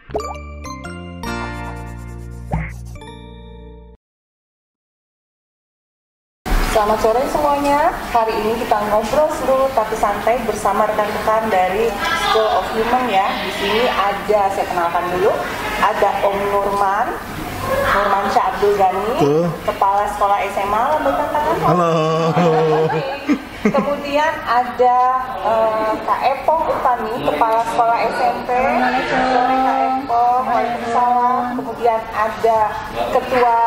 Selamat sore semuanya. Hari ini kita ngobrol seru tapi santai bersama rekan-rekan dari School of Human ya. Di sini ada, saya kenalkan dulu, ada Om Nurman Syah Abdul Ghani, Kepala Sekolah SMA. Lambaikan tangan. Halo. Kemudian ada Kak Epong Utami, Kepala Sekolah SMP. Sore Kak Epong, waalaikumsalam. Kemudian ada Ketua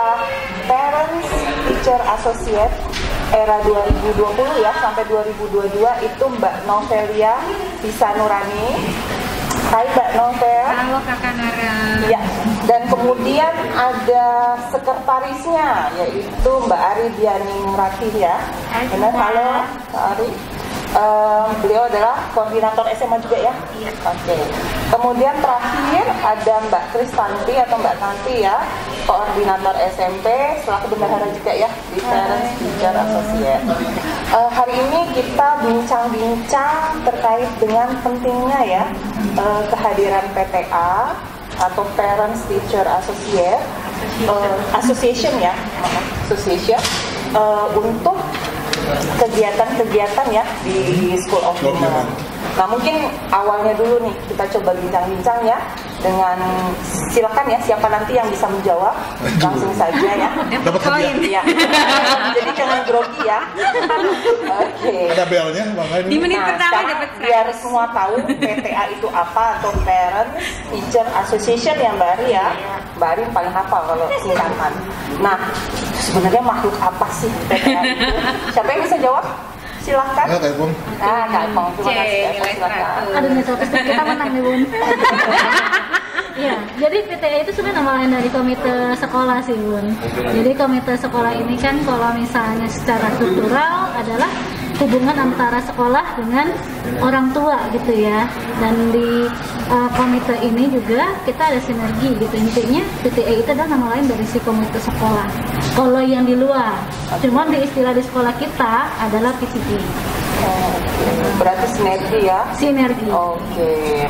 Parents Teacher Associate era 2020 ya sampai 2022 itu Mbak Novelia Pisanurani. Hai Mbak Novel. Halo Kakak Nara. Ya, dan kemudian ada sekretarisnya yaitu Mbak Ari Diani Ratih ya. Benar, halo Mbak Ari. Beliau adalah koordinator SMA juga ya? Iya. Oke. Kemudian terakhir ada Mbak Kristanti atau Mbak Tanti ya, koordinator SMP selaku bendahara juga ya di Parents Teacher Associate. Hari ini kita bincang-bincang terkait dengan pentingnya ya kehadiran PTA atau Parents Teacher Associate Association ya, untuk kegiatan-kegiatan ya di School of Human. Nah mungkin awalnya dulu nih kita coba bincang-bincang ya dengan, silakan ya siapa nanti yang bisa menjawab langsung saja ya. Dapat poin. Ya. Jadi jangan grogi ya. Oke. Ada belnya makanya. Di menit pertama sekarang dapat biar semua tahu PTA itu apa atau Parent Teacher Association ya Mbak Ari ya. Mbak Ari paling hafal kalau singkatan. Nah sebenarnya makhluk apa sih PTA itu? Siapa yang bisa jawab? Silahkan. Kak Epong. Kak Epong, terima kasih. Nilai 100. Aduh, nih terus kita menang nih Bun. Iya, jadi PTA itu sebenarnya nama lain dari komite sekolah sih Bun. Jadi komite sekolah ini kan kalau misalnya secara struktural adalah hubungan antara sekolah dengan orang tua gitu ya. Dan di komite ini juga kita ada sinergi gitu. Intinya PTA itu adalah nama lain dari si komite sekolah. Kalau yang di luar, cuman di istilah di sekolah kita adalah PCT. Berarti sinergi ya? Sinergi. Oke.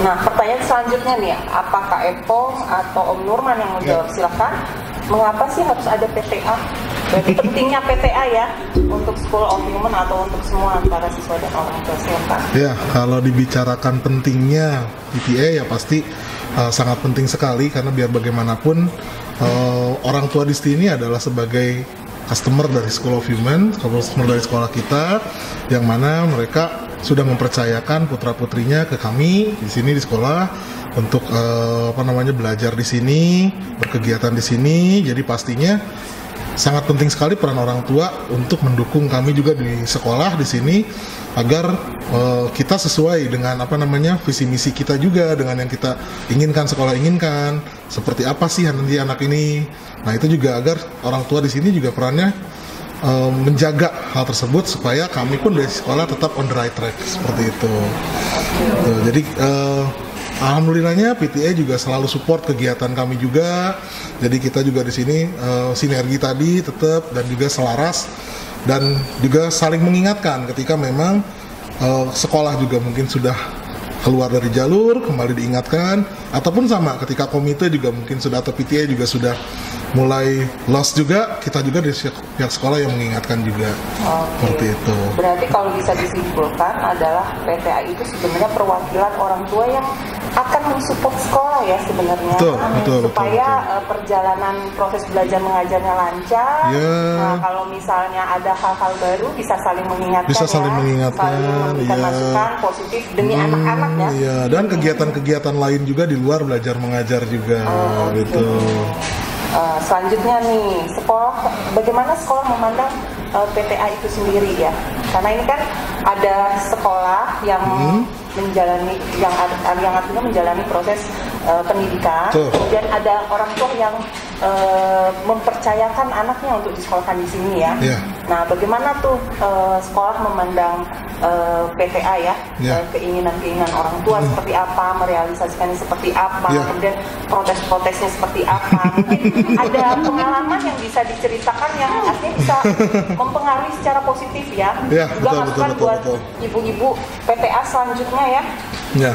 Nah pertanyaan selanjutnya nih, apa Kak Epong atau Om Nurman yang mau jawab? Silahkan. Mengapa sih harus ada PTA? Berarti pentingnya PTA ya untuk School of Human atau untuk semua antara siswa dan orang tua. Silakan. Ya, kalau dibicarakan pentingnya PTA ya pasti sangat penting sekali karena biar bagaimanapun orang tua di sini adalah sebagai customer dari School of Human, customer dari sekolah kita, yang mana mereka sudah mempercayakan putra-putrinya ke kami di sini di sekolah untuk belajar di sini, berkegiatan di sini. Jadi pastinya sangat penting sekali peran orang tua untuk mendukung kami juga di sekolah di sini agar kita sesuai dengan visi misi kita juga dengan yang kita inginkan, sekolah inginkan seperti apa sih nanti anak ini. Nah itu juga agar orang tua di sini juga perannya menjaga hal tersebut supaya kami pun dari sekolah tetap on the right track seperti itu. Jadi alhamdulillahnya PTA juga selalu support kegiatan kami juga. Jadi kita juga di sini sinergi tadi tetap dan juga selaras dan juga saling mengingatkan ketika memang sekolah juga mungkin sudah keluar dari jalur, kembali diingatkan, ataupun sama ketika komite juga mungkin sudah atau PTA juga sudah mulai lost juga, kita juga dari pihak sekolah yang mengingatkan juga. Seperti itu. Berarti kalau bisa disimpulkan adalah PTA itu sebenarnya perwakilan orang tua yang akan mensupport sekolah ya sebenarnya. Betul, supaya perjalanan proses belajar mengajarnya lancar. Nah kalau misalnya ada hal-hal baru bisa saling mengingatkan, saling memberikan masukan positif demi anak-anak ya. Iya, dan kegiatan-kegiatan lain juga di luar belajar mengajar juga gitu. Selanjutnya nih, bagaimana sekolah memandang PTA itu sendiri ya? Karena ini kan ada sekolah yang menjalani, yang artinya menjalani proses pendidikan. Kemudian ada orang tua yang mempercayakan anaknya untuk disekolahkan di sini ya. Nah, bagaimana tuh sekolah memandang PTA ya, keinginan-keinginan orang tua seperti apa, merealisasikannya seperti apa, kemudian protes-protesnya seperti apa. Mungkin ada pengalaman yang bisa diceritakan yang artinya bisa mempengaruhi secara positif ya. Juga masukan buat ibu-ibu PTA selanjutnya ya. Ya.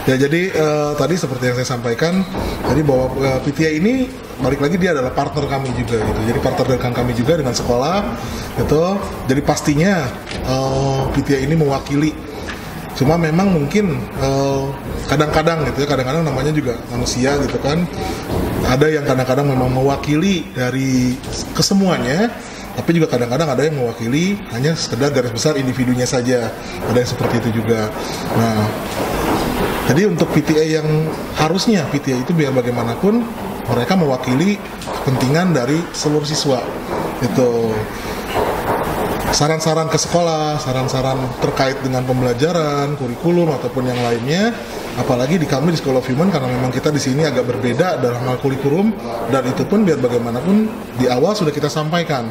Ya, jadi tadi seperti yang saya sampaikan, jadi bahwa PTA ini balik lagi dia adalah partner kami juga gitu. Jadi partner dengan kami juga dengan sekolah gitu. Jadi pastinya PTA ini mewakili. Cuma memang mungkin kadang-kadang gitu ya, kadang-kadang namanya juga manusia gitu kan. Ada yang kadang-kadang memang mewakili dari kesemuanya, tapi juga kadang-kadang ada yang mewakili hanya sekedar garis besar individunya saja. Ada yang seperti itu juga. Nah, jadi untuk PTA yang harusnya PTA itu biar bagaimanapun mereka mewakili kepentingan dari seluruh siswa. Itu saran-saran ke sekolah, saran-saran terkait dengan pembelajaran, kurikulum ataupun yang lainnya. Apalagi di kami di School of Human karena memang kita di sini agak berbeda dalam hal kurikulum, dan itu pun biar bagaimanapun di awal sudah kita sampaikan.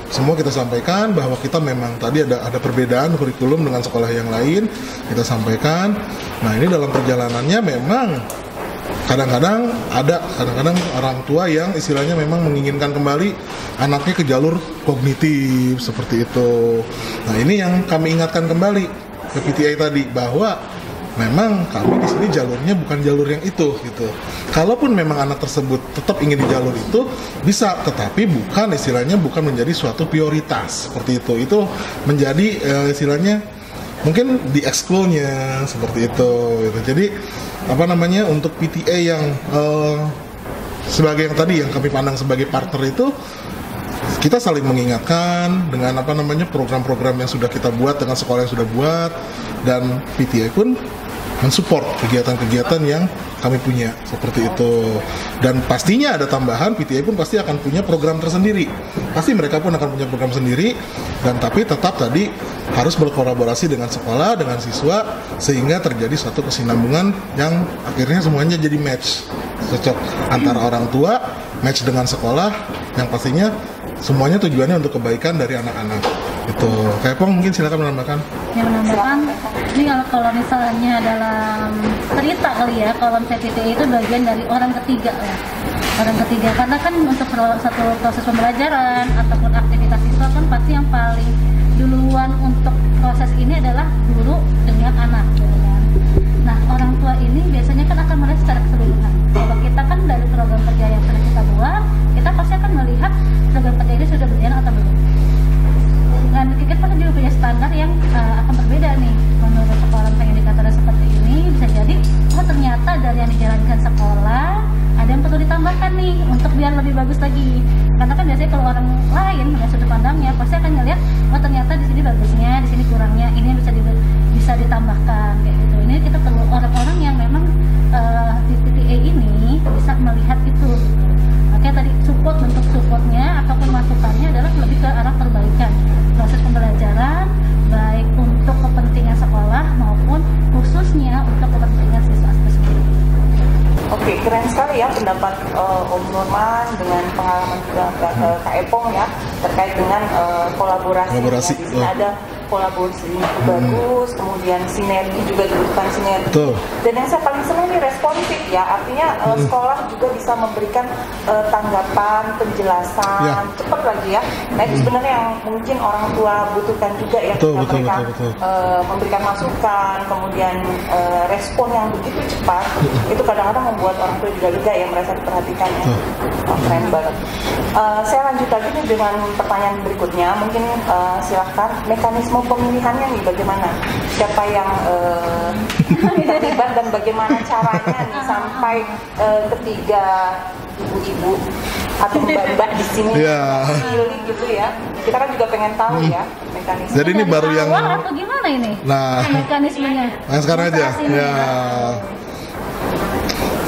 Semua kita sampaikan bahwa kita memang tadi ada perbedaan kurikulum dengan sekolah yang lain, kita sampaikan. Nah, ini dalam perjalanannya memang kadang-kadang orang tua yang istilahnya memang menginginkan kembali anaknya ke jalur kognitif seperti itu. Nah, ini yang kami ingatkan kembali ke PTA tadi bahwa memang kami di sini jalurnya bukan jalur yang itu gitu. Kalaupun memang anak tersebut tetap ingin di jalur itu bisa, tetapi bukan istilahnya bukan menjadi suatu prioritas seperti itu. Itu menjadi istilahnya mungkin di ekskulnya seperti itu gitu. Jadi untuk PTA yang sebagai yang tadi yang kami pandang sebagai partner itu, kita saling mengingatkan dengan program-program yang sudah kita buat dengan sekolah yang sudah buat, dan PTA pun mensupport kegiatan-kegiatan yang kami punya seperti itu. Dan pastinya ada tambahan, PTA pun pasti akan punya program tersendiri. Pasti mereka pun akan punya program sendiri, dan tapi tetap tadi harus berkolaborasi dengan sekolah, dengan siswa, sehingga terjadi suatu kesinambungan yang akhirnya semuanya jadi match, cocok antara orang tua, match dengan sekolah, yang pastinya semuanya tujuannya untuk kebaikan dari anak-anak. Itu. Kayak Pong mungkin silakan menambahkan. Yang menambahkan, ini kalau misalnya dalam cerita kali ya, kalau PTA itu bagian dari orang ketiga ya. Orang ketiga, karena kan untuk satu proses pembelajaran ataupun aktivitas siswa kan pasti yang paling duluan untuk proses ini adalah guru dengan anak, gitu kan. Nah, orang tua ini biasanya kan akan melihat secara keseluruhan. Kalau kita kan dari program kerja yang sudah kita buat, kita pasti akan melihat program kerja ini sudah berjalan atau belum. Dan kita kan juga punya standar yang akan berbeda nih. Menurut sekolah misalnya indikatornya seperti ini, bisa jadi ternyata dari yang dijalankan sekolah ada yang perlu ditambahkan nih untuk biar lebih bagus lagi. Karena kan biasanya kalau orang lain dengan sudut pandangnya pasti akan ngelihat, ternyata di sini bagusnya, di sini kurangnya, ini yang bisa ditambahkan kayak gitu. Ini kita perlu orang-orang yang memang di PTA ini bisa melihat itu. Makanya tadi bentuk supportnya ataupun masukannya adalah lebih ke arah perbaikan proses pembelajaran, baik untuk kepentingan sekolah maupun khususnya untuk kepentingan siswa tersebut. Oke, keren sekali ya pendapat Om Nurman dengan pengalaman Kak Epong ya terkait dengan kolaborasi. Di sini ada kolaborasi bagus, kemudian sinergi juga dibutuhkan sinergi. Betul. Dan yang saya paling senang ini responsif ya, artinya sekolah juga bisa memberikan tanggapan, penjelasan cepat lagi ya. Nah itu sebenarnya yang mungkin orang tua butuhkan juga ya, mereka memberikan masukan, kemudian respon yang begitu cepat, itu kadang-kadang membuat orang tua juga ya merasa diperhatikan ya. Keren banget. Saya lanjut lagi nih dengan pertanyaan berikutnya, mungkin silahkan mekanisme pemilihannya nih bagaimana? Siapa yang terlibat dan bagaimana caranya nih sampai ketiga ibu-ibu atau mbak-mbak di sini pilih gitu ya? Kita kan juga pengen tahu ya mekanisme. Jadi ini baru yang atau gimana ini? Nah, mekanismenya. Yang sekarang aja. Ya.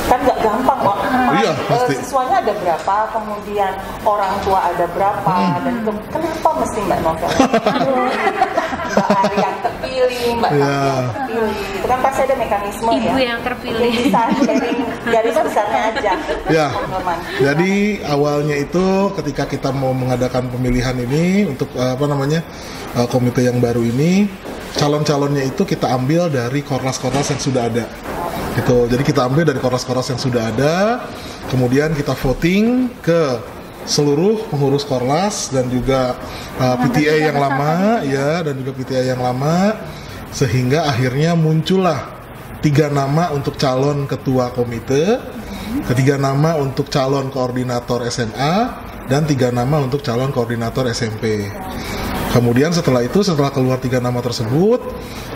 Kan nggak gampang kok. Iya, pasti. Siswanya ada berapa, kemudian orang tua ada berapa, dan kenapa mesti Mbak Novel? Mbak Ari yang terpilih, Mbak Tati yang terpilih. Itu kan pasti ada mekanisme ya. Ibu yang terpilih. Bisa dari garis besarnya aja. Ya. Jadi awalnya itu ketika kita mau mengadakan pemilihan ini untuk komite yang baru ini, calon-calonnya itu kita ambil dari korlas-korlas yang sudah ada. Gitu. Jadi kita ambil dari korlas-korlas yang sudah ada, kemudian kita voting ke seluruh pengurus korlas dan juga PTA yang lama ya, dan juga PTA yang lama, sehingga akhirnya muncullah 3 nama untuk calon ketua komite, 3 nama untuk calon koordinator SMA, dan 3 nama untuk calon koordinator SMP. Kemudian setelah keluar 3 nama tersebut,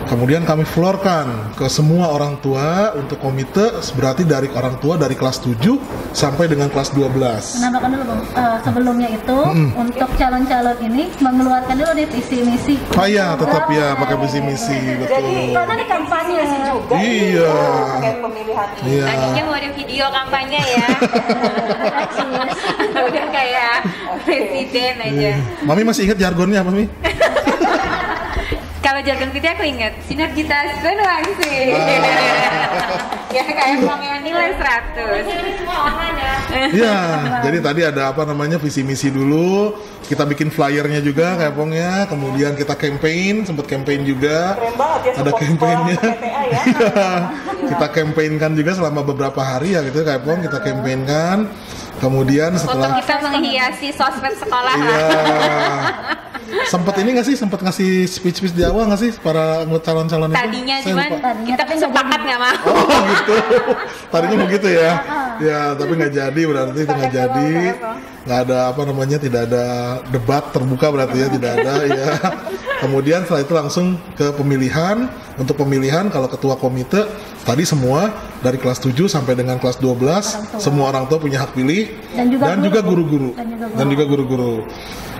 kemudian kami floorkan ke semua orang tua untuk komite, berarti dari orang tua dari kelas 7 sampai dengan kelas 12. Menambahkan dulu Bang, sebelumnya itu untuk calon-calon ini mengeluarkan dulu nih visi misi. Oh iya, tetap ya pakai visi misi, betul. Karena di kampanye juga Iya. kayak pemilihan ini. Iya. Tadinya mau ada video kampanye ya. Udah kayak presiden aja. Mami masih ingat jargonnya apa, Mi? Kalau jargon kita aku ingat sinergitas berwangsi. Ya kayak pameran nilai 100. Ini semua online ya. Iya, jadi tadi ada visi misi dulu, kita bikin flyernya juga kayak Pong ya, kemudian kita campaign, sempat campaign juga. Keren banget ya, ada campaignnya. PTA ya. Kita campaignkan juga selama beberapa hari ya gitu kayak Pong, kita campaignkan. Kemudian setelah Untuk kita menghiasi sosmed sekolah. Iya. Sempat ngasih speech di awal nggak sih para calon-calon itu? Tadinya Saya cuman lupa. kita sepakat nggak mau. Oh gitu. Tadinya mau gitu ya. Ya, tapi nggak jadi, berarti itu nggak jadi. Nggak ada tidak ada debat terbuka berarti ya, tidak ada ya. Kemudian setelah itu langsung ke pemilihan. Untuk pemilihan kalau ketua komite tadi semua dari kelas 7 sampai dengan kelas 12 semua orang tua punya hak pilih dan juga guru-guru.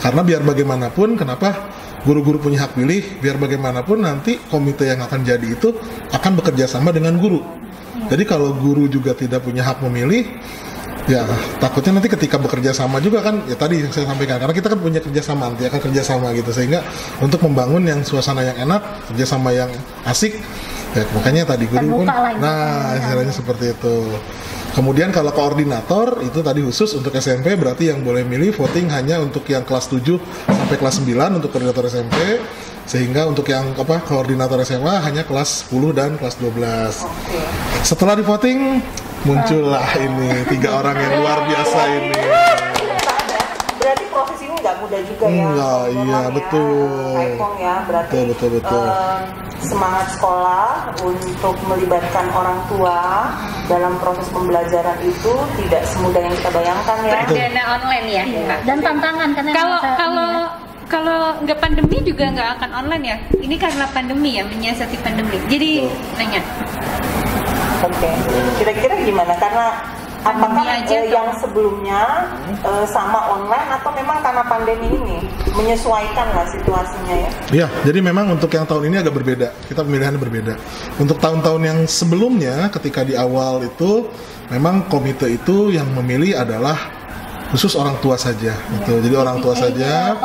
Karena biar bagaimanapun, kenapa guru-guru punya hak pilih? Biar bagaimanapun nanti komite yang akan jadi itu akan bekerja sama dengan guru. Jadi kalau guru juga tidak punya hak memilih, ya takutnya nanti ketika bekerja sama juga kan, ya tadi yang saya sampaikan, karena kita kan punya kerjasama, nanti akan kerjasama gitu, sehingga untuk membangun yang suasana yang enak, kerjasama yang asik, ya makanya tadi guru pun, nah istilahnya seperti itu. Kemudian kalau koordinator itu tadi khusus untuk SMP, berarti yang boleh milih voting hanya untuk yang kelas 7 sampai kelas 9 untuk koordinator SMP, sehingga untuk yang koordinator SMA hanya kelas 10 dan kelas 12. Setelah di voting muncullah ini 3 orang yang luar biasa ini. Berarti proses ini nggak mudah juga ya. Enggak, iya betul. Kaipong ya, berarti betul. Semangat sekolah untuk melibatkan orang tua dalam proses pembelajaran itu tidak semudah yang kita bayangkan ya. Perdana online ya. Dan tantangan karena Kalau nggak pandemi juga nggak akan online ya. Ini karena pandemi ya, menyiasati pandemi. Jadi nanya. Oke. Kira-kira gimana? Karena apakah yang sebelumnya sama online atau memang karena pandemi ini menyesuaikan lah situasinya ya? Iya, jadi memang untuk yang tahun ini agak berbeda. Kita pemilihannya berbeda. Untuk tahun-tahun yang sebelumnya, ketika di awal itu memang komite itu yang memilih adalah khusus orang tua saja, gitu. Jadi orang tua saja,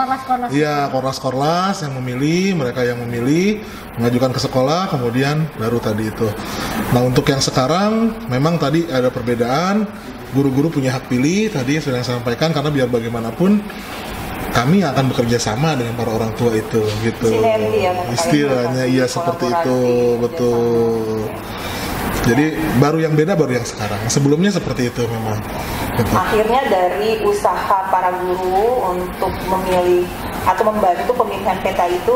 iya korlas yang memilih, mereka yang memilih, mengajukan ke sekolah, kemudian baru tadi itu. Nah untuk yang sekarang, memang tadi ada perbedaan, guru-guru punya hak pilih, tadi sudah saya sampaikan, karena biar bagaimanapun kami akan bekerja sama dengan para orang tua itu, gitu. Sinergi ya, istilahnya iya seperti itu, betul. Jadi baru yang beda baru yang sekarang. Sebelumnya seperti itu memang. Gitu. Akhirnya dari usaha para guru untuk memilih atau membantu pemilihan peta itu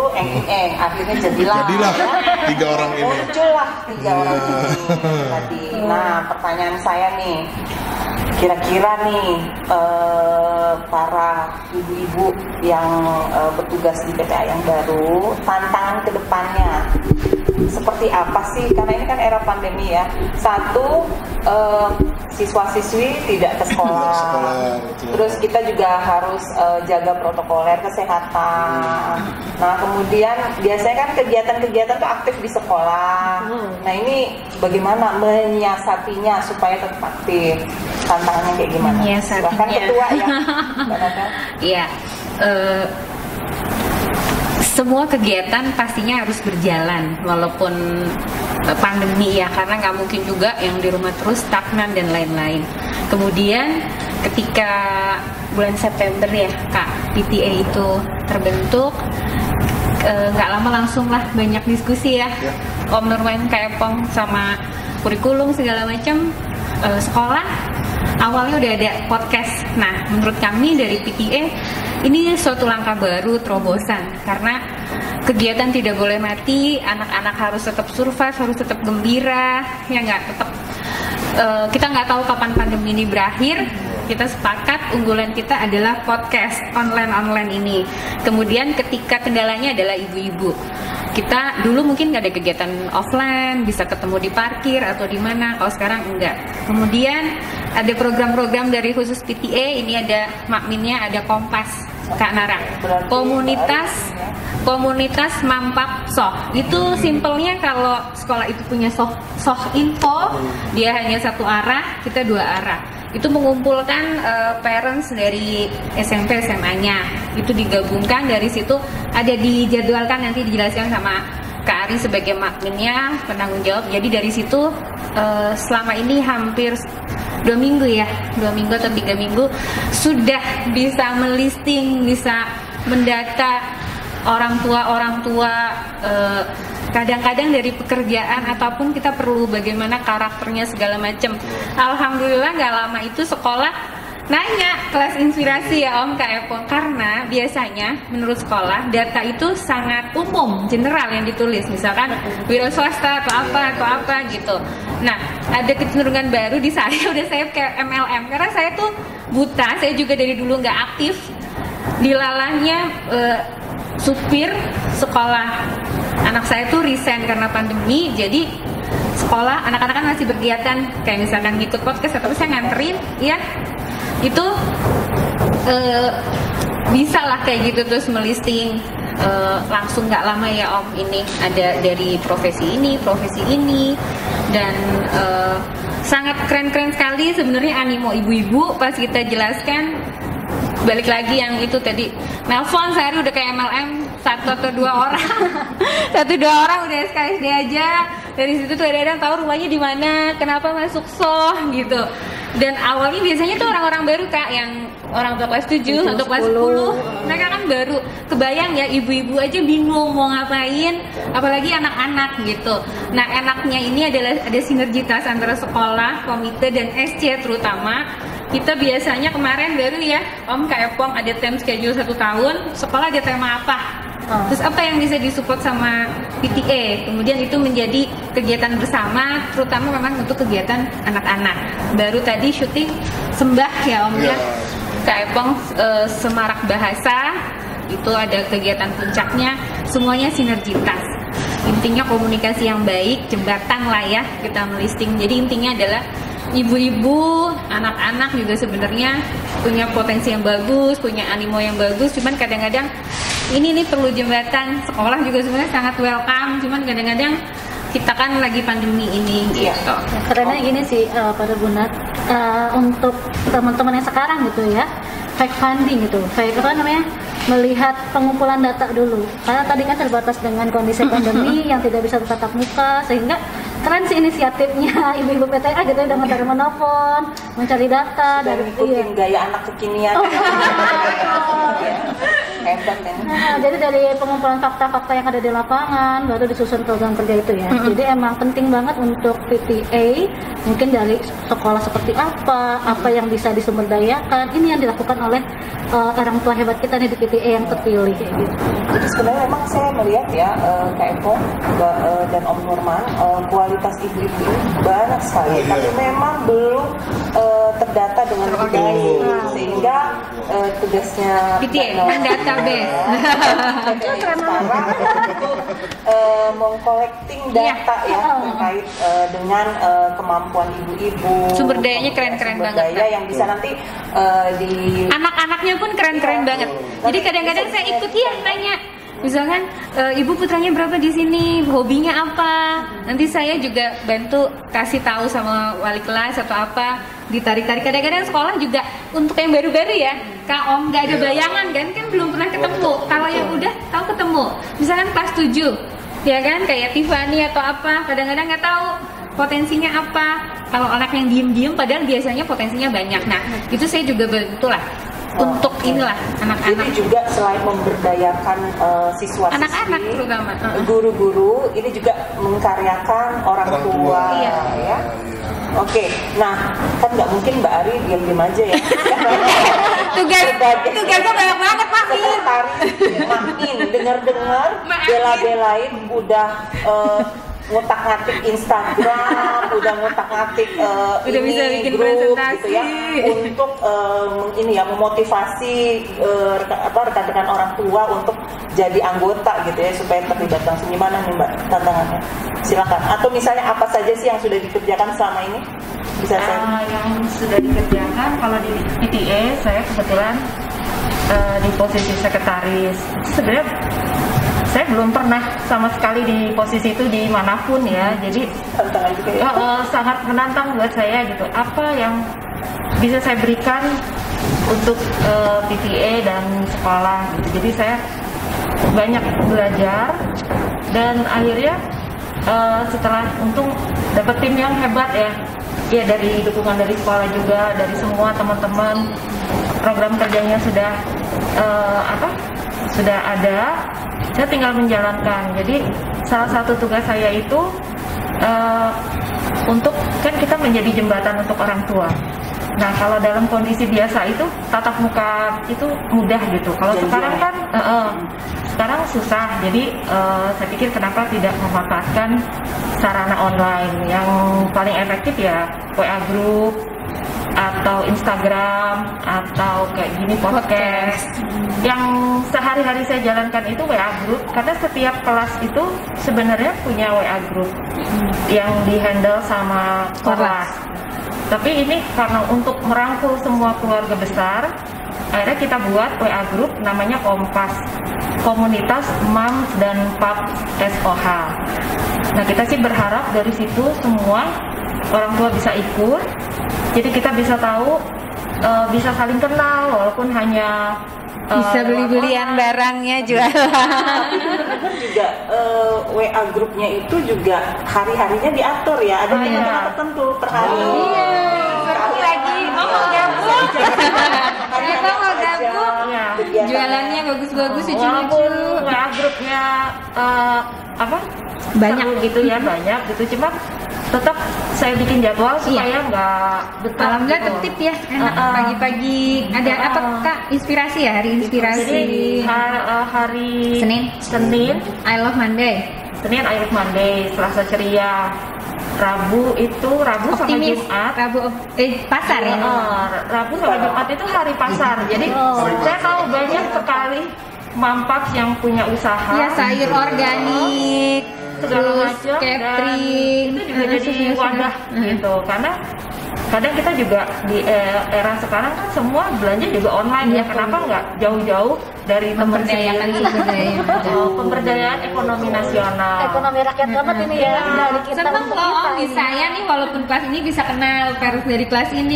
akhirnya jadilah 3 orang ini. Muncullah 3 orang ini tadi. Nah, pertanyaan saya nih, kira-kira nih para ibu-ibu yang bertugas di PTA yang baru, tantangan kedepannya seperti apa sih? Karena ini kan era pandemi ya. Satu, siswa-siswi tidak ke sekolah. Terus kita juga harus jaga protokoler kesehatan. Nah, kemudian biasanya kan kegiatan-kegiatan tuh aktif di sekolah. Nah, ini bagaimana menyiasatinya supaya tetap aktif? Tantangannya kayak gimana? Bahkan ketua ya. Iya. Semua kegiatan pastinya harus berjalan walaupun pandemi ya, karena nggak mungkin juga yang di rumah terus stagnan dan lain-lain. Kemudian ketika bulan September ya Kak, PTA itu terbentuk, nggak lama langsung lah banyak diskusi ya. Om Nurman kayak Pong sama kurikulum segala macam. Sekolah awalnya udah ada podcast. Nah menurut kami dari PTA ini suatu langkah baru, terobosan, karena kegiatan tidak boleh mati, anak-anak harus tetap survive, harus tetap gembira, ya nggak, tetap kita nggak tahu kapan pandemi ini berakhir. Kita sepakat unggulan kita adalah podcast online ini. Kemudian ketika kendalanya adalah ibu-ibu, kita dulu mungkin nggak ada kegiatan offline, bisa ketemu di parkir atau di mana. Kalau sekarang enggak. Kemudian ada program-program dari khusus PTA. Ini ada makminnya, ada Kompas, Kak Nara. Komunitas Mampak Soh. Itu simpelnya kalau sekolah itu punya soh info, dia hanya satu arah, kita dua arah. Itu mengumpulkan parents dari SMP SMA-nya. Itu digabungkan, dari situ ada dijadwalkan, nanti dijelaskan sama Kak Ari sebagai makminnya, penanggung jawab. Jadi dari situ selama ini hampir 2 minggu ya, 2 minggu atau 3 minggu sudah bisa melisting, bisa mendata orang tua kadang-kadang dari pekerjaan ataupun kita perlu bagaimana karakternya segala macam. Alhamdulillah nggak lama itu sekolah nanya kelas inspirasi ya Om Kak Epong, karena biasanya menurut sekolah data itu sangat umum, general yang ditulis, misalkan wira swasta atau apa gitu. Nah, ada kecenderungan baru di saya, udah saya kayak MLM, karena saya tuh buta, saya juga dari dulu nggak aktif, dilalahnya supir sekolah anak saya tuh resign karena pandemi. Jadi sekolah anak-anak kan masih berkegiatan, kayak misalkan ngikut podcast atau saya nganterin ya, itu bisa lah kayak gitu, terus melisting langsung nggak lama ya Om, ini ada dari profesi ini dan sangat keren-keren sekali sebenarnya animo ibu-ibu pas kita jelaskan. Balik lagi yang itu tadi, nelpon sehari udah kayak MLM, satu atau dua orang udah SKSD aja. Dari situ tuh kadang-kadang tahu rumahnya di mana, kenapa masuk soh gitu. Dan awalnya biasanya tuh orang-orang baru Kak, yang orang tua kelas 7 atau kelas 10, mereka kan baru. Kebayang ya, ibu-ibu aja bingung mau ngapain, apalagi anak-anak gitu. Nah, enaknya ini adalah ada sinergitas antara sekolah, komite, dan SC terutama. Kita biasanya kemarin baru ya Om Kak Epong ada time schedule 1 tahun, sekolah ada tema apa, terus apa yang bisa disupport sama PTA, kemudian itu menjadi kegiatan bersama, terutama memang untuk kegiatan anak-anak. Baru tadi syuting sembah ya Om ya, Kak Epong semarak bahasa, itu ada kegiatan puncaknya, semuanya sinergitas. Intinya komunikasi yang baik, jembatan lah ya kita melisting. Jadi intinya adalah ibu-ibu, anak-anak juga sebenarnya punya potensi yang bagus, punya animo yang bagus, cuman kadang-kadang ini nih perlu jembatan. Sekolah juga sebenarnya sangat welcome, cuman kadang-kadang kita kan lagi pandemi ini gitu. Karena gini sih pada Bunda, untuk teman-teman yang sekarang gitu ya, fake funding gitu, fake apa namanya, melihat pengumpulan data dulu, karena tadi kan terbatas dengan kondisi pandemi yang tidak bisa tatap muka, sehingga keren sih inisiatifnya ibu-ibu PTA gitu, dengan dari menelpon, mencari data dari ikutin gaya anak kekinian. Hebat kan? Nah, jadi dari pengumpulan fakta-fakta yang ada di lapangan baru disusun program kerja itu ya. Jadi emang penting banget untuk PTA, mungkin dari sekolah seperti apa yang bisa disumberdayakan, ini yang dilakukan oleh orang tua hebat kita nih di PTA yang terpilih kayak gitu. Jadi sebenarnya memang saya melihat ya Kak Epong dan Om Nurman, kualitas ibu-ibu banyak sekali, tapi memang belum terdata dengan baik, sehingga tugasnya PTA kan database. Sekarang untuk mengcollecting data ya terkait dengan kemampuan ibu-ibu, sumber dayanya keren-keren banget. Daya yang bisa nanti di anak-anaknya pun keren-keren banget. Jadi kadang-kadang saya ikut ya tanya, misalkan ibu putranya berapa di sini, hobinya apa, nanti saya juga bantu kasih tahu sama wali kelas atau apa, ditarik-tarik. Kadang-kadang sekolah juga untuk yang baru-baru ya Kak Om, nggak ada bayangan kan belum pernah ketemu. Kalau yang udah tahu ketemu, misalkan kelas 7 ya kan, kayak Tiffany atau apa, kadang-kadang nggak tahu potensinya apa. Kalau anak yang diem-diem padahal biasanya potensinya banyak. Nah itu saya juga bantu lah untuk inilah anak-anak. Ini juga selain memberdayakan siswa-siswi, anak-anak terutama, guru-guru, ini juga mengkaryakan orang tua ya. Oke, nah kan nggak mungkin Mbak Ari diam-diam aja ya. tugasnya banyak banget Pak Min. Makin dengar-dengar bela-belain udah ngutak-ngatik Instagram, udah ngutak-ngatik udah bisa bikin grup presentasi gitu ya, untuk ini ya memotivasi rekan-rekan orang tua untuk jadi anggota gitu ya supaya terlibat langsung. Gimana nih Mbak tantangannya? Silakan. Atau misalnya apa saja sih yang sudah dikerjakan selama ini? Bisa saya? Yang sudah dikerjakan kalau di PTA saya kebetulan di posisi sekretaris. Sebenarnya saya belum pernah sama sekali di posisi itu dimanapun ya, jadi Tantangan juga ya? sangat menantang buat saya gitu. Apa yang bisa saya berikan untuk PTA dan sekolah gitu. Jadi saya banyak belajar dan akhirnya setelah untung dapat tim yang hebat ya dari dukungan dari sekolah juga, dari semua teman-teman, program kerjanya sudah sudah ada. Saya tinggal menjalankan. Jadi salah satu tugas saya itu untuk kan kita menjadi jembatan untuk orang tua. Nah kalau dalam kondisi biasa itu tatap muka itu mudah gitu. Kalau sekarang kan sekarang susah. Jadi saya pikir kenapa tidak memanfaatkan sarana online yang paling efektif ya WA Group atau Instagram atau kayak gini podcast. Yang sehari-hari saya jalankan itu WA Group karena setiap kelas itu sebenarnya punya WA Group yang dihandle sama kelas. Tapi ini karena untuk merangkul semua keluarga besar, akhirnya kita buat WA Group namanya Kompas, Komunitas Moms dan Pap SOH. Nah kita sih berharap dari situ semua orang tua bisa ikut. Jadi kita bisa tahu, bisa saling kenal walaupun hanya bisa beli-belian barangnya jualan. Juga WA grupnya itu juga hari-harinya diatur ya, ada tengah tertentu per hari. Iya, seru lagi. Mau gabung? Mereka mau gabung? Jualannya bagus-bagus, lucu-lucu. WA grupnya banyak seru gitu ya, banyak gitu. Cuma tetap saya bikin jadwal supaya nggak betah. Alhamdulillah gitu. tertib ya, enak. Pagi-pagi ada apa Kak? Inspirasi ya, hari inspirasi. Jadi hari Senin I Love Monday. Senin I Love Monday, Selasa ceria. Rabu sama Jumat. Pasar ya. Rabu sama Jumat itu hari pasar. Jadi saya tahu banyak sekali mampak yang punya usaha. Ya sayur organik. Segala Terus macam, catering, dan itu juga jadi wadah gitu, karena kadang kita juga di era sekarang kan semua belanja juga online ya, kenapa nggak jauh-jauh dari memberdayakan pemberdayaan ekonomi nasional, Ekonomi rakyat banget ini ya. Dari kita seneng untuk kok kita di ini. saya nih walaupun kelas ini bisa kenal harus dari kelas ini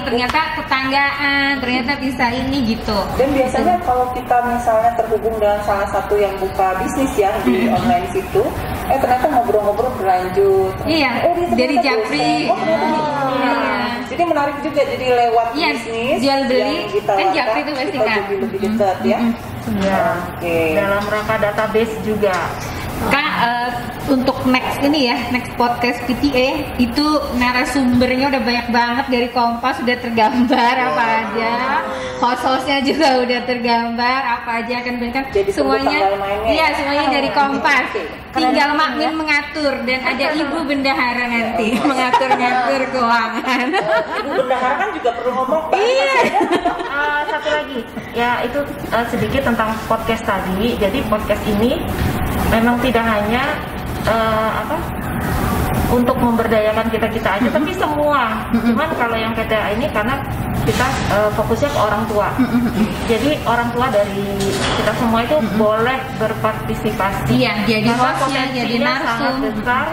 ternyata tetanggaan ternyata bisa ini gitu. Dan biasanya kalau kita misalnya terhubung dengan salah satu yang buka bisnis ya di online situ, ternyata ngobrol-ngobrol berlanjut. Iya, dia dari ternyata Japri. dosen. Iya. Jadi menarik juga, jadi lewat bisnis jual beli yang kita kan Japri itu pasti kita kan jadi lebih dekat ya. ya, Oke. dalam rangka database juga. Kak, untuk next podcast PTA itu narasumbernya udah banyak banget dari Kompas, udah tergambar apa aja, host-hostnya juga udah tergambar apa aja kan Jadi semuanya, tanggal mainnya ya? semuanya dari Kompas. Tinggal Keren Makmin mengatur dan ada Ibu Bendahara nanti mengatur-ngatur keuangan. Ibu Bendahara kan juga perlu ngomong. Iya. Satu lagi, ya itu sedikit tentang podcast tadi. Jadi podcast ini memang tidak hanya untuk memberdayakan kita aja, tapi semua. Cuman kalau yang PTA ini karena kita fokusnya ke orang tua. Jadi orang tua dari kita semua itu boleh berpartisipasi. Iya, jadi karena hostnya, jadi potensinya sangat narsum. besar.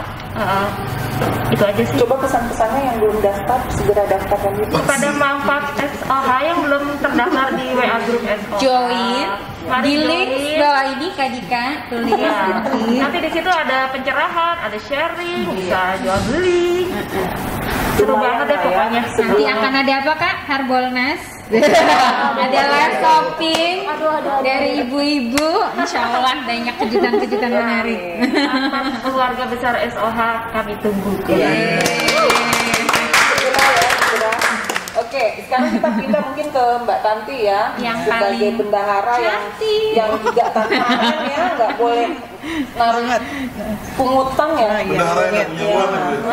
Itu aja sih. Coba pesan-pesannya yang belum daftar segera daftar dan itu. Kepada mampat SOH yang belum terdaftar di WA Group SOH, Join mari di link join. bawah ini Kak Dika tulis Ya, nanti. nanti di situ ada pencerahan, ada sharing, bisa jual beli. Seru banget deh pokoknya. Nanti akan ada apa Kak? Harbolnas. Ada live shopping dari ibu-ibu. Insya Allah banyak kejutan-kejutan menarik. Atas keluarga besar SOH kami tunggu. Segera ya, segera. Oke, Oke, sekarang kita pindah mungkin ke Mbak Tanti ya, Yang sebagai paling bendahara yang juga tantangan ya, nggak boleh naruh pungutan ya. Bendahara yang punya uang gitu.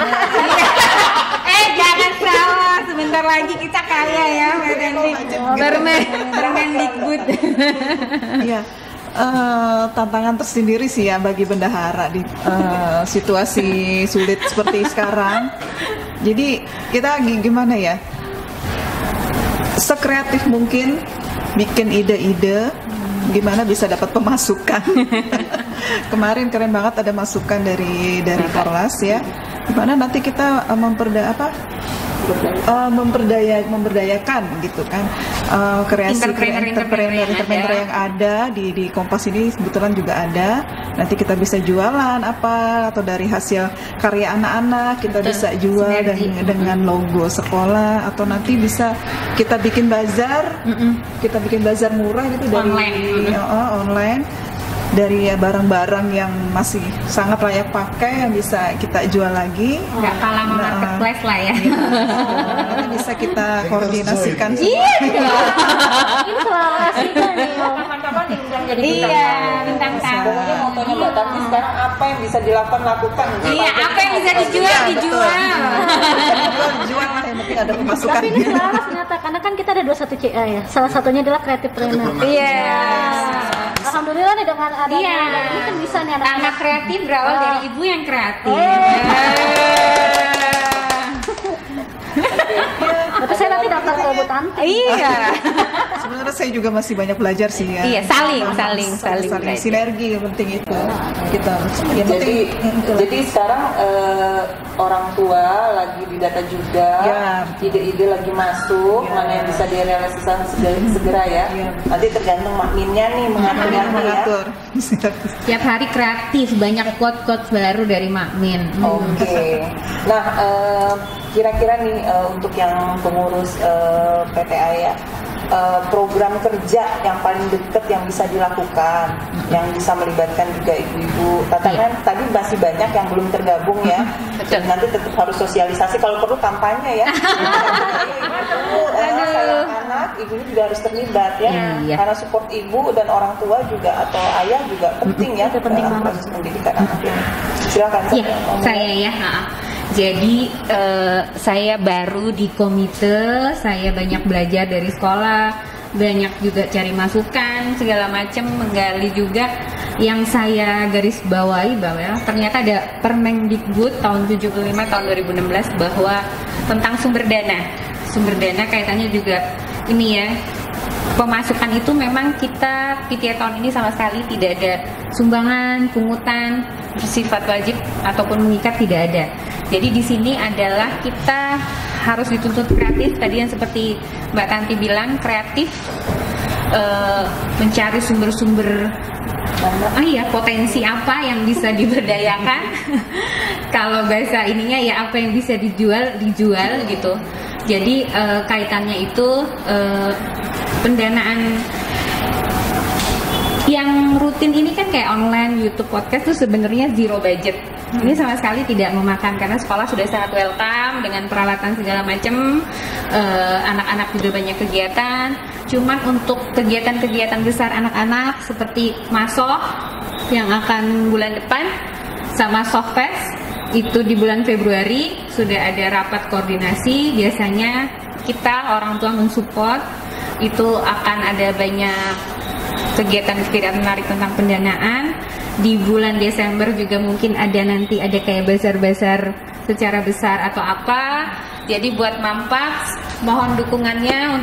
Jangan salah, sebentar lagi kita kaya ya, Permendikbud. Iya. Tantangan tersendiri sih ya bagi bendahara di situasi sulit seperti sekarang. Jadi kita gimana ya, sekreatif mungkin bikin ide-ide gimana bisa dapat pemasukan. Kemarin keren banget ada masukan dari Korlas ya, gimana nanti kita memberdayakan gitu kan, kreasi entrepreneur yang ada di Kompas ini kebetulan juga ada. Nanti kita bisa jualan apa, atau dari hasil karya anak-anak kita bisa jual dengan logo sekolah, atau nanti bisa kita bikin bazar, kita bikin bazar murah gitu dari online dari barang-barang yang masih sangat layak pakai yang bisa kita jual lagi. Nggak kalah sama marketplace lah ya. Nanti bisa kita koordinasikan. Iya. Ini kolaborasi kan nih. Kapan-kapan diundang jadi bintang tamu. Pokoknya motonya Mbak Tanti sekarang apa yang bisa dilakukan lakukan. Iya, apa yang bisa dijual dijual. Dijual lah, yang penting ada pemasukan. Tapi ini selaras ternyata, karena kan kita ada 21 CA ya. Salah satunya adalah Creativepreneur. Iya. Alhamdulillah nih dengan adanya ini kan bisa nih Anak kreatif berawal dari ibu yang kreatif. Tapi saya nanti daftar ke Bu Tanti. Iya. Sebenarnya saya juga masih banyak belajar sih ya. Iya, saling belajar. Sinergi yang penting itu. Kita yang Jadi sekarang orang tua lagi didata juga, ide-ide lagi masuk, mana yang bisa direalisasikan segera ya. Nanti tergantung makminnya nih mengatur. Tiap hari kreatif, banyak quote-quote baru dari Makmin. Oke. Nah, kira-kira nih untuk yang pengurus PTA ya, program kerja yang paling dekat yang bisa dilakukan, yang bisa melibatkan juga ibu-ibu. Katakan tadi masih banyak yang belum tergabung ya. Nanti tetap harus sosialisasi, kalau perlu kampanye ya. Anak, ibunya juga harus terlibat ya. Karena support ibu dan orang tua juga atau ayah juga penting ya dalam proses pendidikan anak ini. Silakan. Saya ya. Jadi saya baru di komite, saya banyak belajar dari sekolah, banyak juga cari masukan segala macam, menggali juga. Yang saya garis bawahi bahwa ternyata ada Permendikbud tahun 75 tahun 2016 bahwa tentang sumber dana. Sumber dana kaitannya juga ini ya. Pemasukan itu memang kita PTA tahun ini sama sekali tidak ada sumbangan, pungutan bersifat wajib ataupun mengikat, tidak ada. Jadi di sini adalah kita harus dituntut kreatif, tadi yang seperti Mbak Tanti bilang, kreatif mencari sumber-sumber potensi apa yang bisa diberdayakan. Kalau bahasa ininya ya apa yang bisa dijual gitu. Jadi kaitannya itu pendanaan yang rutin ini kan kayak online, YouTube, podcast tuh sebenarnya zero budget. Ini sama sekali tidak memakan karena sekolah sudah sangat welcome dengan peralatan segala macam. Anak-anak juga banyak kegiatan. Cuman untuk kegiatan-kegiatan besar anak-anak seperti Masoh yang akan bulan depan sama Softfest itu di bulan Februari sudah ada rapat koordinasi. Biasanya kita orang tua mensupport, itu akan ada banyak kegiatan-kegiatan menarik tentang pendanaan. Di bulan Desember juga mungkin ada nanti ada kayak bazar-bazar secara besar atau apa. Jadi buat Mampak mohon dukungannya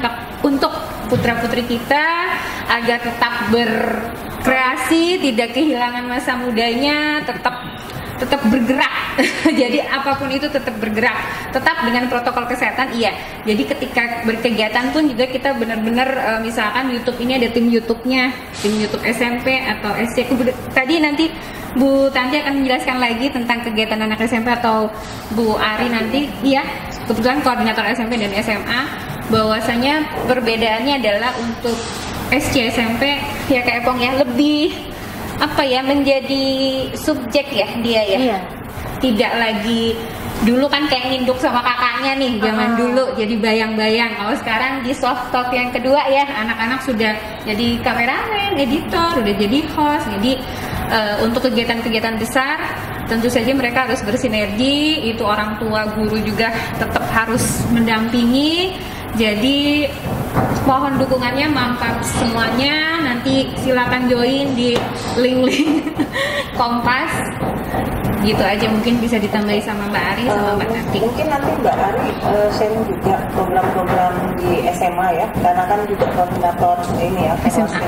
untuk putra-putri kita agar tetap berkreasi, tidak kehilangan masa mudanya, tetap bergerak. Jadi apapun itu tetap bergerak, tetap dengan protokol kesehatan. Iya. Jadi ketika berkegiatan pun juga kita benar-benar misalkan YouTube ini ada tim YouTube-nya, tim YouTube SMP atau SD. Tadi nanti Bu Tanti akan menjelaskan lagi tentang kegiatan anak SMP atau Bu Ari nanti. Iya, kebetulan koordinator SMP dan SMA. Bahwasanya perbedaannya adalah untuk SC SMP ya kayak Epong ya lebih menjadi subjek ya dia ya. Iya. Tidak lagi dulu kan kayak nginduk sama kakaknya nih zaman dulu, jadi bayang-bayang. Kalau sekarang di soft talk yang kedua ya, anak-anak sudah jadi kameramen, editor, udah jadi host. Jadi untuk kegiatan-kegiatan besar tentu saja mereka harus bersinergi, itu orang tua guru juga tetap harus mendampingi. Jadi mohon dukungannya, mantap semuanya. Nanti silakan join di link-link Kompas. Gitu aja, mungkin bisa ditambahi sama Mbak Ari sama Mbak Tati. Mungkin nanti Mbak Ari sharing juga program-program di SMA ya, karena kan juga koordinator ini ya, SMA.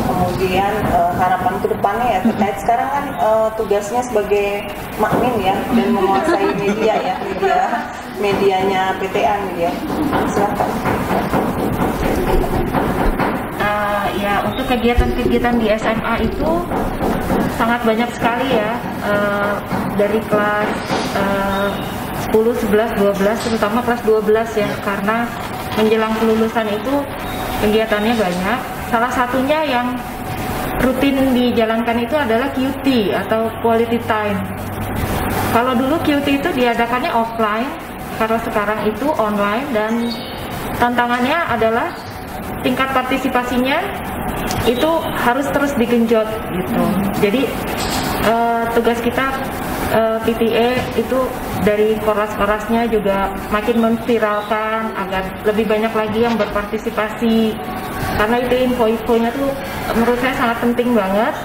Kemudian harapan kedepannya ya, terkait sekarang kan tugasnya sebagai makmin ya, dan menguasai media ya, medianya PTA media. Silakan. Ya, untuk kegiatan-kegiatan di SMA itu sangat banyak sekali ya, dari kelas 10, 11, 12, terutama kelas 12 ya, karena menjelang kelulusan itu kegiatannya banyak. Salah satunya yang rutin dijalankan itu adalah QT atau Quality Time. Kalau dulu QT itu diadakannya offline, kalau sekarang itu online, dan tantangannya adalah tingkat partisipasinya itu harus terus digenjot gitu. Jadi tugas kita PTA itu dari kelas-kelasnya juga makin memviralkan agar lebih banyak lagi yang berpartisipasi, karena itu info-infonya tuh menurut saya sangat penting banget.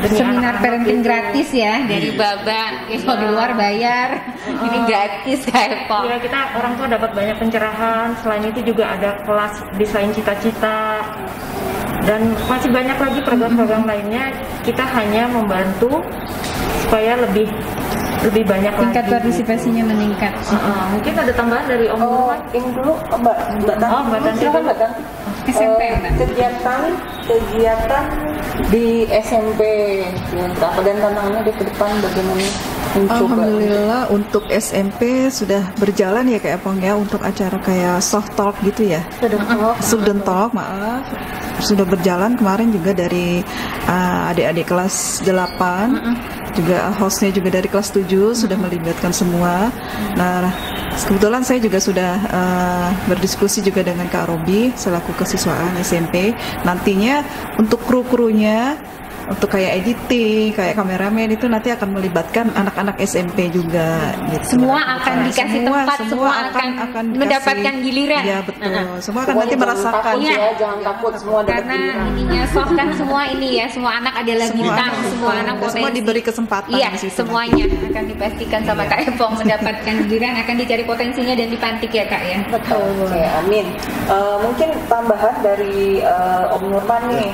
Seminar parenting gratis ya dari Baba, kalau di luar bayar, ini gratis ya kok. Ya, kita orang tua dapat banyak pencerahan. Selain itu juga ada kelas desain cita-cita, dan masih banyak lagi program-program lainnya. Kita hanya membantu supaya lebih banyak tingkat lagi partisipasinya meningkat. Mungkin ada tambahan dari Om Nurman. Yang dulu Mbak Tanti. Silakan Mbak Tanti. SMP, kegiatan di SMP apa dan tantangannya di depan bagaimana? Alhamdulillah untuk SMP sudah berjalan ya kayak Pong ya, untuk acara kayak soft talk gitu ya. Student talk, maaf. Sudah berjalan kemarin juga dari adik-adik kelas 8, juga hostnya juga dari kelas 7, sudah melibatkan semua. Nah, kebetulan saya juga sudah berdiskusi juga dengan Kak Robi selaku kesiswaan SMP. Nantinya untuk kru-krunya, untuk kayak editing, kayak kameramen itu nanti akan melibatkan anak-anak SMP juga gitu. Semua akan dikasih tempat, semua akan dikasih, mendapatkan giliran. Iya betul. Semua akan nanti merasakan. Jangan takut, semua dapat karena giliran. ininya soft kan semua ini ya, semua anak adalah bintang, semua anak potensi. Semua diberi kesempatan. Iya, di situ semuanya akan dipastikan sama Kak Epong mendapatkan giliran, akan dicari potensinya dan dipantik ya Kak ya. Betul. Oke, amin. Mungkin tambahan dari Om Nurman nih.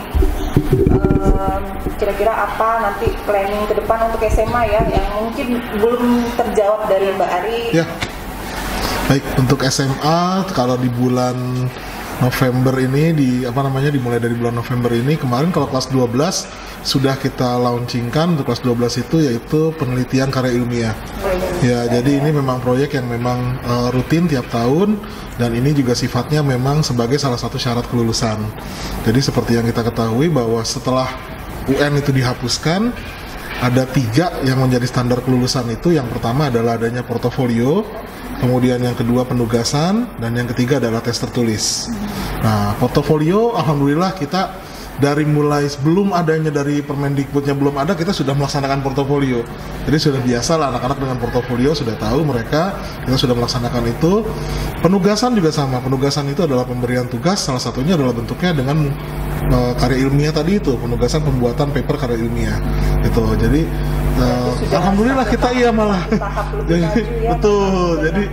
Kira-kira apa nanti planning ke depan untuk SMA ya, yang mungkin belum terjawab dari Mbak Ari? Ya, baik, untuk SMA kalau di bulan November ini dimulai dari bulan November ini, kemarin kalau kelas 12 sudah kita launchingkan. Untuk kelas 12 itu yaitu penelitian karya ilmiah. Ya, jadi ini memang proyek yang memang rutin tiap tahun, dan ini juga sifatnya memang sebagai salah satu syarat kelulusan. Jadi seperti yang kita ketahui bahwa setelah UN itu dihapuskan, ada 3 yang menjadi standar kelulusan itu. Yang pertama adalah adanya portofolio, kemudian yang kedua penugasan, dan yang ketiga adalah tes tertulis. Nah, portofolio alhamdulillah kita dari mulai sebelum adanya dari Permendikbudnya belum ada, kita sudah melaksanakan portofolio. Jadi sudah biasa lah anak-anak dengan portofolio, sudah tahu mereka, kita sudah melaksanakan itu. Penugasan juga sama, penugasan itu adalah pemberian tugas, salah satunya adalah bentuknya dengan karya ilmiah tadi itu, penugasan pembuatan paper karya ilmiah gitu. Jadi alhamdulillah kita malah betul. Jadi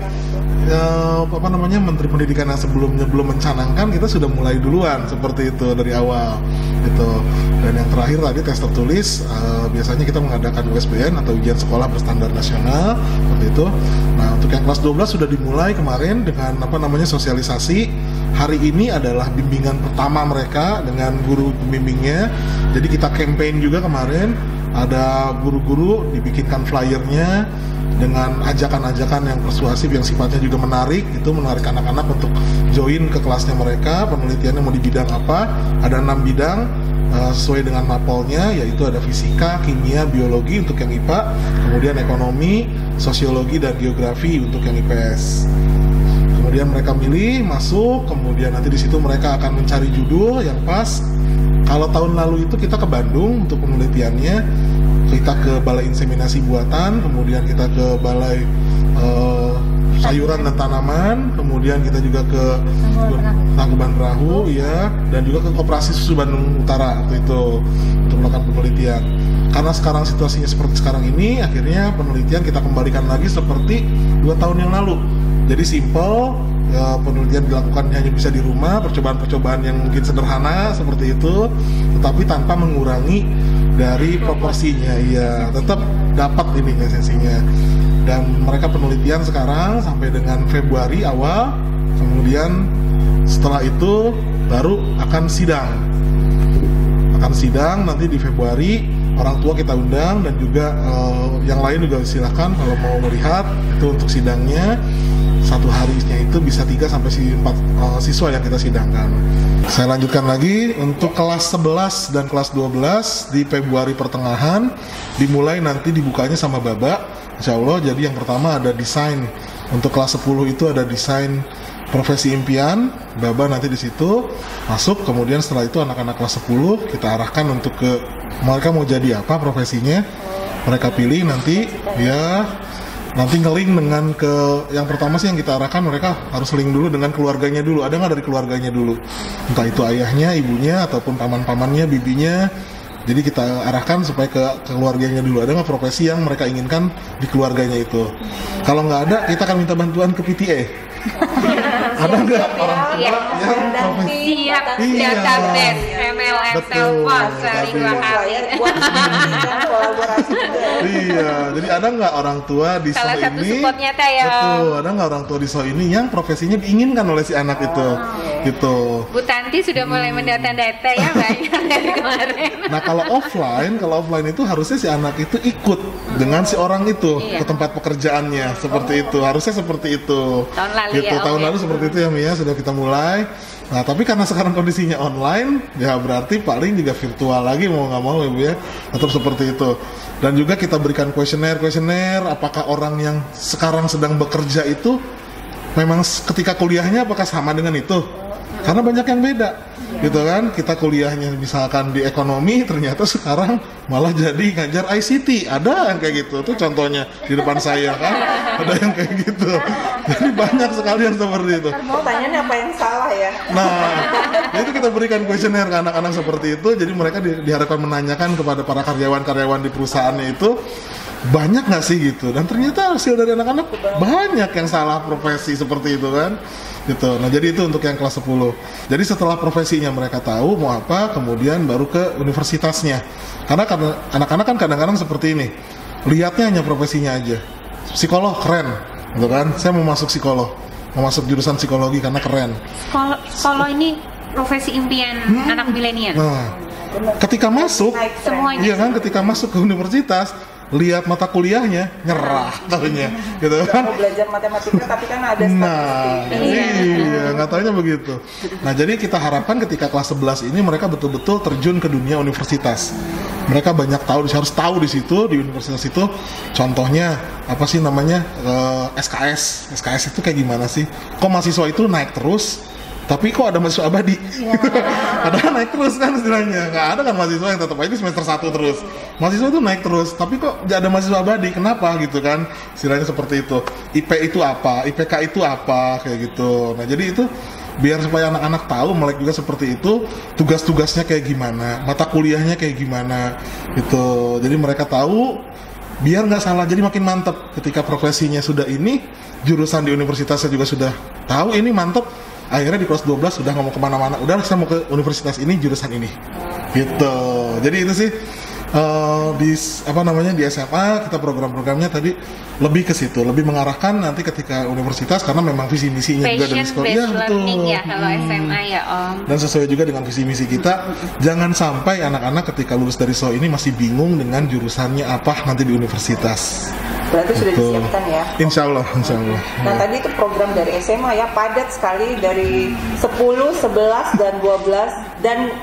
Menteri Pendidikan yang sebelumnya belum mencanangkan, kita sudah mulai duluan seperti itu dari awal gitu. Dan yang terakhir tadi tes tertulis, biasanya kita mengadakan USBN atau ujian sekolah berstandar nasional seperti itu. Nah, untuk yang kelas 12 sudah dimulai kemarin dengan sosialisasi. Hari ini adalah bimbingan pertama mereka dengan guru pembimbingnya. Jadi kita campaign juga kemarin, ada guru-guru dibikinkan flyernya dengan ajakan-ajakan yang persuasif yang sifatnya juga menarik, itu menarik anak-anak untuk join ke kelasnya mereka. Penelitiannya mau di bidang apa, ada 6 bidang sesuai dengan mapolnya, yaitu ada fisika, kimia, biologi untuk yang IPA, kemudian ekonomi, sosiologi dan geografi untuk yang IPS. Kemudian mereka milih, masuk, kemudian nanti di situ mereka akan mencari judul yang pas. Kalau tahun lalu itu kita ke Bandung untuk penelitiannya, kita ke Balai Inseminasi Buatan, kemudian kita ke Balai Sayuran dan Tanaman, kemudian kita juga ke Tangkuban Perahu, ya, dan juga ke Koperasi Susu Bandung Utara itu untuk melakukan penelitian. Karena sekarang situasinya seperti sekarang ini, akhirnya penelitian kita kembalikan lagi seperti 2 tahun yang lalu. Jadi simple, ya, penelitian dilakukan hanya bisa di rumah, percobaan-percobaan yang mungkin sederhana seperti itu, tetapi tanpa mengurangi dari proporsinya, ya, tetap dapat ini esensinya. Dan mereka penelitian sekarang sampai dengan Februari awal, kemudian setelah itu baru akan sidang. Akan sidang nanti di Februari, orang tua kita undang dan juga yang lain juga silahkan kalau mau melihat itu untuk sidangnya. Satu harinya itu bisa 3 sampai 4 siswa yang kita sidangkan. Saya lanjutkan lagi untuk kelas 11 dan kelas 12 di Februari pertengahan, dimulai nanti dibukanya sama Baba, insya Allah. Jadi yang pertama ada desain, untuk kelas 10 itu ada desain profesi impian, Baba nanti di situ masuk. Kemudian setelah itu anak-anak kelas 10 kita arahkan untuk ke mereka mau jadi apa profesinya, mereka pilih nanti, ya. Nanti nge-link dengan ke yang pertama sih yang kita arahkan, mereka harus link dulu dengan keluarganya dulu. Ada nggak dari keluarganya dulu? Entah itu ayahnya, ibunya, ataupun paman-pamannya, bibinya. Jadi kita arahkan supaya ke keluarganya dulu. Ada nggak profesi yang mereka inginkan di keluarganya itu? Kalau nggak ada, kita akan minta bantuan ke PTA. Ada nggak orang tua yang profesi? Siap, database, MLM, telepon, sering kolaborasi juga. Iya, jadi ada nggak orang tua di salah SO satu ini? supportnya teh ya. Betul, ada nggak orang tua di SO ini yang profesinya diinginkan oleh si anak itu, gitu. Bu Tanti sudah mulai mendata-data ya banyak dari kemarin. Nah kalau offline itu harusnya si anak itu ikut dengan si orang itu Iya. ke tempat pekerjaannya, seperti itu. Harusnya seperti itu. Tahun lalu Gitu, ya, tahun Om, lalu ya. seperti itu ya Mia, sudah kita mulai. Nah tapi karena sekarang kondisinya online, ya berarti paling juga virtual lagi mau nggak mau ya Bu ya, tetap seperti itu. Dan juga kita berikan kuesioner, apakah orang yang sekarang sedang bekerja itu memang ketika kuliahnya apakah sama dengan itu? Karena banyak yang beda, gitu kan? Kita kuliahnya misalkan di ekonomi, ternyata sekarang malah jadi ngajar ICT. Ada yang kayak gitu, tuh contohnya di depan saya kan, ada yang kayak gitu. Jadi banyak sekali yang seperti itu. Mau tanyanya apa yang salah ya? Nah, itu kita berikan kuesioner ke anak-anak seperti itu. Jadi mereka diharapkan menanyakan kepada para karyawan-karyawan di perusahaannya itu, banyak nggak sih gitu. Dan ternyata hasil dari anak-anak banyak yang salah profesi seperti itu kan. Gitu. Nah jadi itu untuk yang kelas 10. Jadi setelah profesinya mereka tahu mau apa, kemudian baru ke universitasnya. Karena anak-anak kan kadang-kadang seperti ini, lihatnya hanya profesinya aja. Psikolog keren, gitu kan? Saya mau masuk psikolog, mau masuk jurusan psikologi karena keren. Kalau ini profesi impian anak milenial. Nah, ketika masuk, Semuanya. iya kan? Ketika masuk ke universitas, lihat mata kuliahnya nyerah tahunya, gitu kan? Mau belajar matematika tapi kan ada Nah, statistik. iya, nggak taunya begitu. Nah, jadi kita harapkan ketika kelas 11 ini mereka betul-betul terjun ke dunia universitas. Mereka banyak tahu, harus tahu di situ, di universitas itu. Contohnya apa sih namanya SKS? SKS itu kayak gimana sih? Kok mahasiswa itu naik terus? Tapi kok ada mahasiswa abadi? Ada naik terus kan istilahnya. Nggak ada kan mahasiswa yang tetap aja semester 1 terus. Mahasiswa itu naik terus, tapi kok nggak ada mahasiswa abadi? Kenapa gitu kan? Istilahnya seperti itu. IP itu apa? IPK itu apa? Kayak gitu. Nah jadi itu biar supaya anak-anak tahu, melek juga seperti itu, tugas-tugasnya kayak gimana, mata kuliahnya kayak gimana gitu. Jadi mereka tahu, biar nggak salah. Jadi makin mantep ketika profesinya sudah ini, jurusan di universitasnya juga sudah tahu ini mantep. Akhirnya di kelas 12 sudah ngomong kemana-mana, udah saya mau ke universitas ini, jurusan ini gitu. Jadi itu sih di SMA kita program-programnya tadi lebih ke situ, lebih mengarahkan nanti ketika universitas, karena memang visi misinya juga dari sekolah. Passion based learning ya kalau SMA ya Om. Dan sesuai juga dengan visi misi kita, jangan sampai anak-anak ketika lulus dari SO ini masih bingung dengan jurusannya apa nanti di universitas. Berarti sudah Betul. disiapkan ya? Insya Allah. Nah tadi itu program dari SMA ya, padat sekali dari 10, 11, dan 12. Dan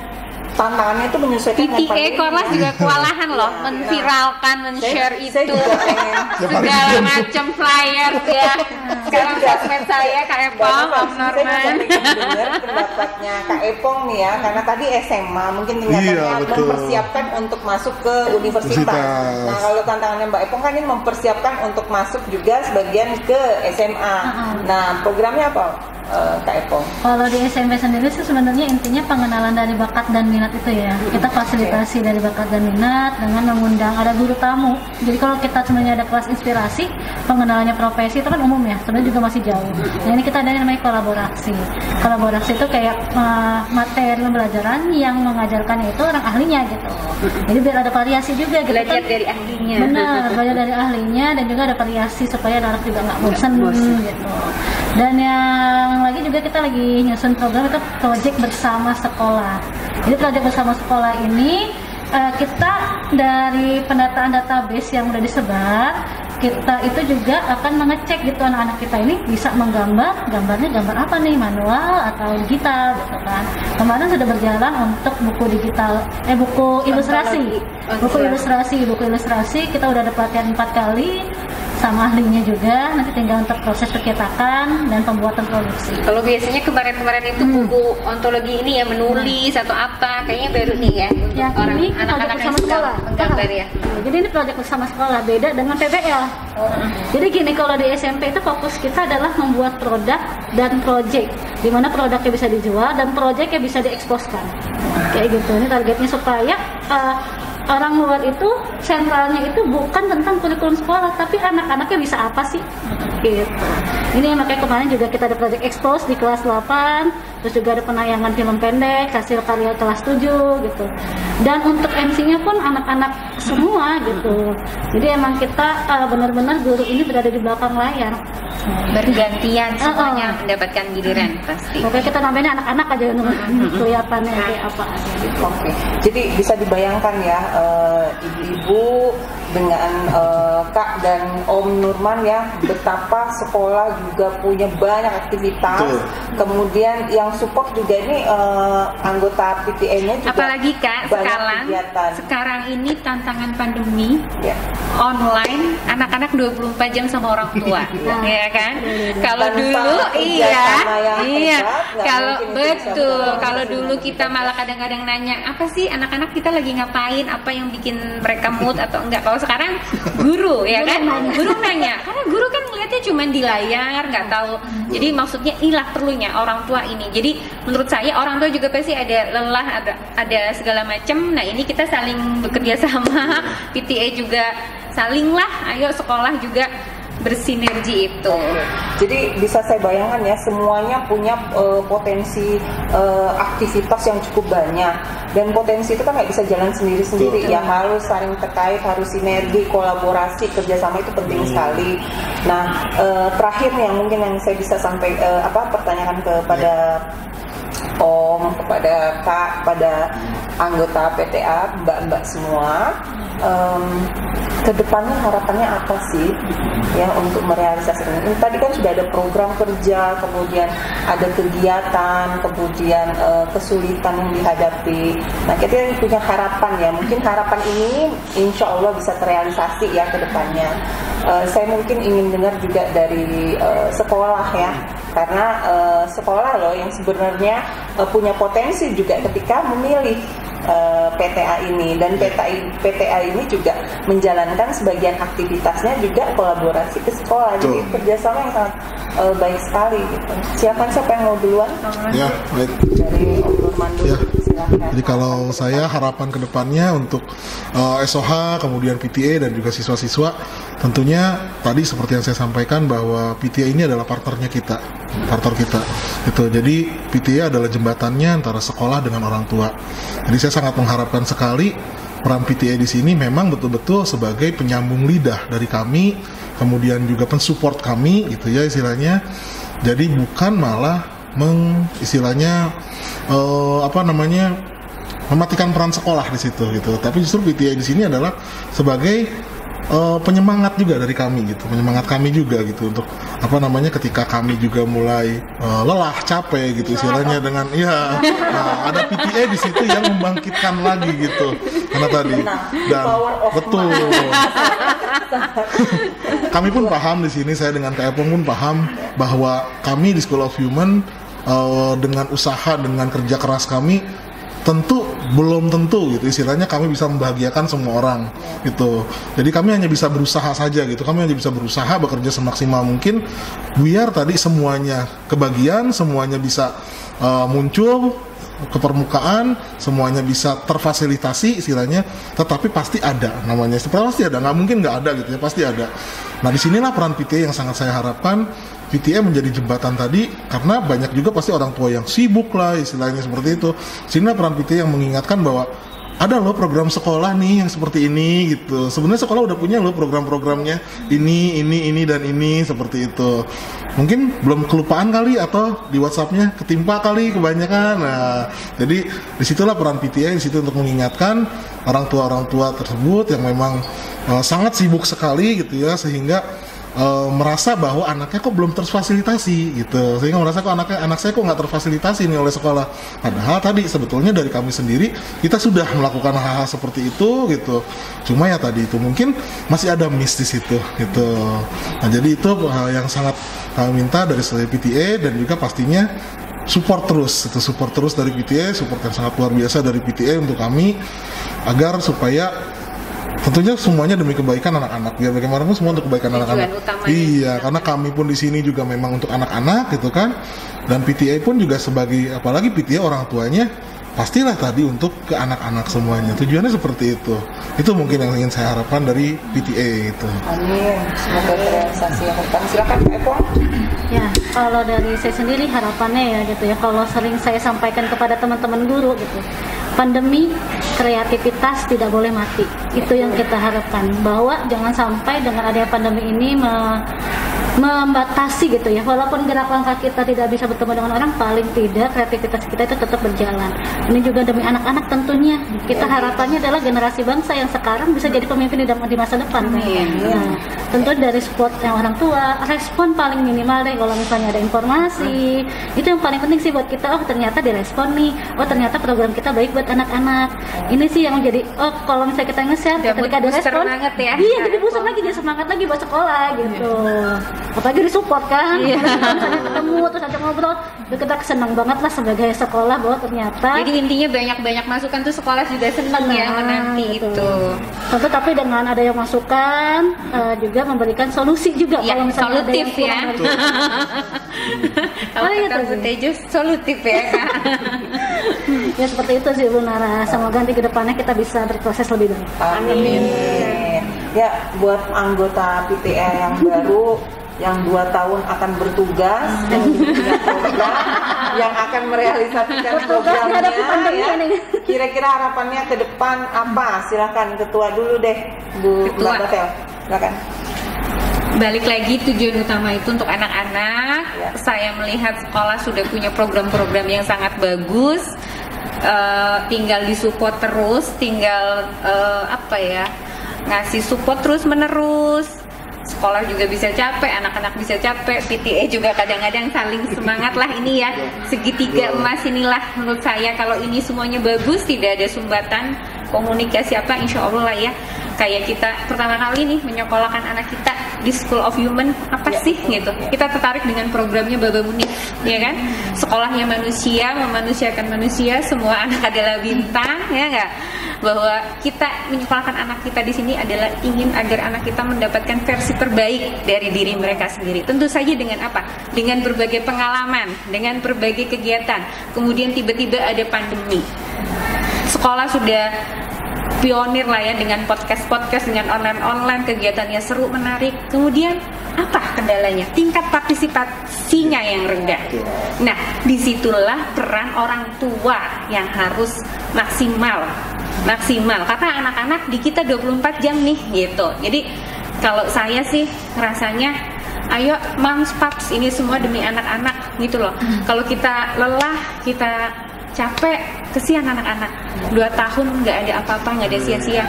tantangannya itu menyesuaikan dengan PTA pandemi. Korlas juga kewalahan loh Iya, menviralkan, men-share Saya itu juga pengen segala macam flyer ya. Sekarang sosmed saya Kak Epong, Om Saya Norman. juga pengen dengar pendapatnya Kak Epong nih ya, karena tadi SMA mungkin tingkatannya Iya, betul. mempersiapkan untuk masuk ke universitas. Universitas. Nah kalau tantangannya Mbak Epong kan ini mempersiapkan untuk masuk juga sebagian ke SMA. Nah programnya apa Kak Epong? Kalau di SMP sendiri sih sebenarnya intinya pengenalan dari bakat dan minat itu ya. Kita fasilitasi dari bakat dan minat dengan mengundang ada guru tamu. Jadi kalau kita sebenarnya ada kelas inspirasi, pengenalannya profesi itu kan umum ya, sebenarnya juga masih jauh. Nah ini kita ada yang namanya kolaborasi. Kolaborasi itu kayak materi pembelajaran yang mengajarkannya itu orang ahlinya gitu. Jadi biar ada variasi juga gitu. Belajar kan. dari ahlinya. Benar, belajar dari ahlinya dan juga ada variasi supaya anak juga nggak bosan gitu. Dan yang lagi juga kita lagi nyusun program itu project bersama sekolah. Jadi project bersama sekolah ini kita dari pendataan database yang udah disebar, kita itu juga akan mengecek gitu anak-anak kita ini bisa menggambar, gambarnya gambar apa nih, manual atau digital gitu kan. Kemarin sudah berjalan untuk buku digital, buku ilustrasi. Buku ilustrasi kita udah ada pelatihan 4 kali sama ahlinya juga, nanti tinggal untuk proses percetakan dan pembuatan produksi. Kalau biasanya kemarin-kemarin itu buku ontologi ini ya menulis atau apa, kayaknya baru nih ya untuk Yang orang ini anak-anak project yang bersama sekolah. menggambar ya. Jadi ini proyek bersama sekolah, beda dengan PBL. Jadi gini, kalau di SMP itu fokus kita adalah membuat produk dan project, di mana produknya bisa dijual dan projectnya bisa dieksposkan. Kayak gitu. Ini targetnya supaya orang luar itu sentralnya itu bukan tentang kurikulum sekolah, tapi anak-anaknya bisa apa sih? Gitu. Ini makanya kemarin juga kita ada project expose di kelas 8, terus juga ada penayangan film pendek, hasil karya kelas 7 gitu. Dan untuk MC-nya pun anak-anak semua gitu. Jadi emang kita benar-benar guru ini berada di belakang layar. Bergantian semuanya mendapatkan giliran pasti. Pokoknya kita nambahin anak-anak aja kelihatannya kayak apa aja gitu. Oke, jadi bisa dibayangkan ya ibu-ibu dengan Kak dan Om Nurman ya, betapa sekolah juga punya banyak aktivitas. Betul. Kemudian yang support juga ini anggota PTA-nya juga. Apalagi Kak, banyak kegiatan. sekarang ini tantangan pandemi Ya. online, anak-anak 24 jam sama orang tua, ya kan? Kalau Tanpa dulu kerjasama yang hebat, nggak kalau mungkin itu bisa betul, berjalan kalau seperti dulu itu. kita malah kadang-kadang nanya apa sih anak-anak kita lagi ngapain, apa yang bikin mereka mood atau enggak. Kalau sekarang guru ya kan, guru nanya, karena guru kan ngeliatnya cuma di layar, nggak tahu. Jadi maksudnya inilah perlunya orang tua ini. Jadi menurut saya orang tua juga pasti ada lelah, ada segala macam. Nah ini kita saling bekerja sama, PTA juga saling lah, ayo sekolah juga bersinergi itu. Jadi bisa saya bayangkan ya, semuanya punya potensi aktivitas yang cukup banyak, dan potensi itu kan nggak bisa jalan sendiri-sendiri ya, harus saling terkait, harus sinergi, kolaborasi, kerjasama itu penting sekali. Nah terakhir nih yang mungkin yang saya bisa sampai pertanyakan kepada Om, kepada Kak, pada anggota PTA, mbak-mbak semua, kedepannya harapannya apa sih ya untuk merealisasikan ini? Tadi kan sudah ada program kerja, kemudian ada kegiatan, kemudian kesulitan yang dihadapi. Nah kita punya harapan ya, mungkin harapan ini insya Allah bisa terrealisasi ya kedepannya. Saya mungkin ingin dengar juga dari sekolah ya, karena sekolah loh yang sebenarnya punya potensi juga ketika memilih PTA ini, dan PTA ini juga menjalankan sebagian aktivitasnya juga kolaborasi ke sekolah. Jadi kerjasama yang sangat baik sekali gitu. Siapa yang mau duluan? Ya, baik. Dari Om Nurman dulu. Ya. Silahkan. Jadi kalau saya harapan kedepannya untuk SOH, kemudian PTA dan juga siswa-siswa, tentunya tadi seperti yang saya sampaikan bahwa PTA ini adalah partner kita. Gitu. Jadi PTA adalah jembatannya antara sekolah dengan orang tua. Jadi saya sangat mengharapkan sekali peran PTA di sini memang betul-betul sebagai penyambung lidah dari kami, kemudian juga pensupport kami, gitu ya istilahnya. Jadi bukan malah mematikan peran sekolah di situ gitu. Tapi justru PTA di sini adalah sebagai penyemangat juga dari kami gitu, penyemangat kami juga gitu untuk ketika kami juga mulai lelah, capek gitu istilahnya dengan ada PTA di situ yang membangkitkan lagi gitu. Karena tadi dan betul. Kami pun paham di sini, saya dengan Kak Epong pun paham bahwa kami di School of Human dengan usaha, dengan kerja keras kami belum tentu gitu istilahnya kami bisa membahagiakan semua orang gitu. Jadi kami hanya bisa berusaha saja gitu. Kami hanya bisa berusaha bekerja semaksimal mungkin biar tadi semuanya kebagian, semuanya bisa muncul ke permukaan, semuanya bisa terfasilitasi istilahnya. Tetapi pasti ada namanya, pasti ada, nggak mungkin nggak ada gitu ya, pasti ada. Nah disinilah peran PTA yang sangat saya harapkan. PTA menjadi jembatan tadi karena banyak juga pasti orang tua yang sibuk lah istilahnya seperti itu. Sehingga peran PTA yang mengingatkan bahwa ada loh program sekolah nih yang seperti ini gitu. Sebenarnya sekolah udah punya loh program-programnya ini dan ini seperti itu. Mungkin belum kelupaan kali atau di WhatsApp-nya ketimpa kali kebanyakan. Nah, jadi disitulah peran PTA di situ untuk mengingatkan orang tua tersebut yang memang sangat sibuk sekali gitu ya, sehingga merasa bahwa anaknya kok belum terfasilitasi gitu, sehingga merasa kok anak saya kok nggak terfasilitasi nih oleh sekolah. Padahal tadi sebetulnya dari kami sendiri kita sudah melakukan hal-hal seperti itu gitu. Cuma ya tadi itu mungkin masih ada miss di situ gitu. Nah jadi itu hal yang sangat kami minta dari PTA dan juga pastinya support terus dari PTA, support yang sangat luar biasa dari PTA untuk kami agar supaya tentunya semuanya demi kebaikan anak-anak, biar bagaimanapun semua untuk kebaikan anak-anak. Iya, karena kami pun di sini juga memang untuk anak-anak gitu kan, dan PTA pun juga sebagai, apalagi PTA orang tuanya pastilah tadi untuk ke anak-anak semuanya. Tujuannya seperti itu. Itu mungkin yang ingin saya harapkan dari PTA itu. Amin. Semoga terrealisasi yang utama. Silakan Kak Epong. Ya, kalau dari saya sendiri harapannya ya gitu ya. Kalau sering saya sampaikan kepada teman-teman guru gitu. Pandemi, kreativitas tidak boleh mati. Itu yang kita harapkan, bahwa jangan sampai dengan adanya pandemi ini membatasi gitu ya. Walaupun gerak langkah kita tidak bisa bertemu dengan orang, paling tidak kreativitas kita itu tetap berjalan. Ini juga demi anak-anak tentunya. Kita harapannya adalah generasi bangsa yang sekarang bisa jadi pemimpin di masa depan. Nah, tentu dari support yang orang tua, respon paling minimal deh kalau misalnya ada informasi. Itu yang paling penting sih buat kita. Oh ternyata direspon nih. Oh ternyata program kita baik buat anak-anak. Ini sih yang jadi kalau misalnya kita nge-share ketika direspon, ya. Iya, jadi booster lagi, dia semangat lagi buat sekolah gitu. Apalagi disupport kan, misalnya ketemu terus ajak ngobrol, kita senang banget lah sebagai sekolah bahwa ternyata. Jadi intinya banyak masukan tuh sekolah juga senang ya menanti gitu. Itu. Tentu tapi dengan ada yang masukan juga memberikan solusi juga ya, kalau misalnya solutif ada yang ya. Kalau kata Bu Tejo solutif ya Kak. Ya seperti itu sih Bu Nara. Semoga nanti ke depannya kita bisa berproses lebih baik. Amin. Ya, buat anggota PTA yang baru yang 2 tahun akan bertugas dan punya program yang akan merealisasikan programnya ya. Kira-kira harapannya ke depan apa? Silakan ketua dulu deh, Bu Batel. Silakan. Balik lagi, tujuan utama itu untuk anak-anak. Ya. Saya melihat sekolah sudah punya program-program yang sangat bagus. Tinggal disupport terus, tinggal ngasih support terus menerus. Sekolah juga bisa capek, anak-anak bisa capek, PTA juga kadang-kadang saling semangat lah ini ya. Segitiga emas inilah menurut saya, kalau ini semuanya bagus, tidak ada sumbatan komunikasi insya Allah lah ya. Kayak kita pertama kali nih menyekolahkan anak kita di School of Human sih gitu. Kita tertarik dengan programnya Baba Munif, ya kan? Sekolahnya manusia, memanusiakan manusia, semua anak adalah bintang, ya enggak? Bahwa kita menyekolahkan anak kita di sini adalah ingin agar anak kita mendapatkan versi terbaik dari diri mereka sendiri. Tentu saja dengan apa? Dengan berbagai pengalaman, dengan berbagai kegiatan. Kemudian tiba-tiba ada pandemi. Sekolah sudah pionir lah ya dengan podcast, dengan online kegiatannya seru, menarik. Kemudian apa kendalanya? Tingkat partisipasinya yang rendah. Nah, disitulah peran orang tua yang harus maksimal karena anak-anak di kita 24 jam nih gitu. Jadi kalau saya sih rasanya ayo moms paps ini semua demi anak-anak gitu loh. Kalau kita lelah, kita capek, kesian anak-anak. 2 tahun nggak ada apa-apa, nggak ada sia-sia.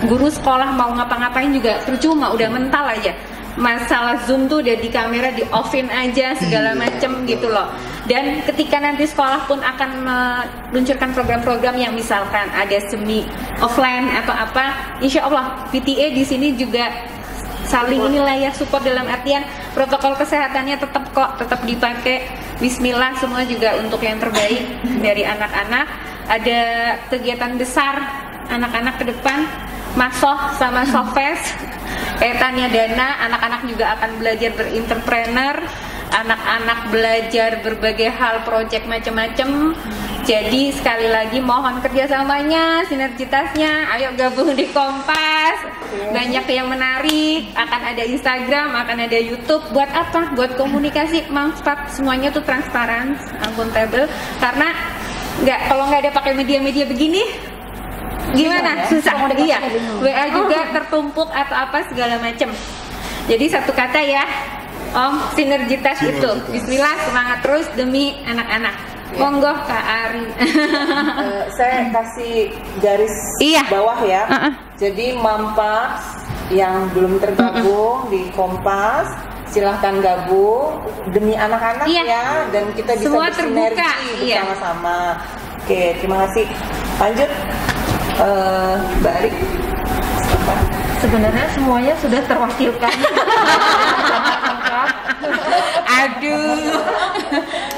Guru sekolah mau ngapa-ngapain juga percuma, udah mental aja. masalah Zoom tuh udah di kamera di offin aja segala macem gitu loh. Dan ketika nanti sekolah pun akan meluncurkan program-program yang misalkan ada semi offline atau apa, insya Allah PTA di sini juga saling inilah ya, support dalam artian protokol kesehatannya tetap dipakai. Bismillah, semua juga untuk yang terbaik dari anak-anak. Ada kegiatan besar anak-anak ke depan, Masoh sama Sofes, kaitannya dana. Anak-anak juga akan belajar berentrepreneur, anak-anak belajar berbagai hal, proyek macam-macam. Jadi sekali lagi mohon kerjasamanya, sinergitasnya. Ayo gabung di Kompas. Banyak yang menarik. Akan ada Instagram, akan ada YouTube. Buat apa? Buat komunikasi, manfaat. Semuanya tuh transparan, akuntabel. Karena kalau nggak ada pakai media-media begini, gimana? Susah. Iya. WA juga tertumpuk atau apa segala macam. Jadi satu kata ya, Om, sinergitas itu. Bismillah, semangat terus demi anak-anak. Monggo Kak Ari. Saya kasih garis bawah ya. Jadi Mampas yang belum tergabung di Kompas, silahkan gabung demi anak-anak ya, dan kita bisa semua bersinergi bersama-sama. Oke, terima kasih. Lanjut, Mbak Ari. Sebenarnya semuanya sudah terwakilkan. Aduh,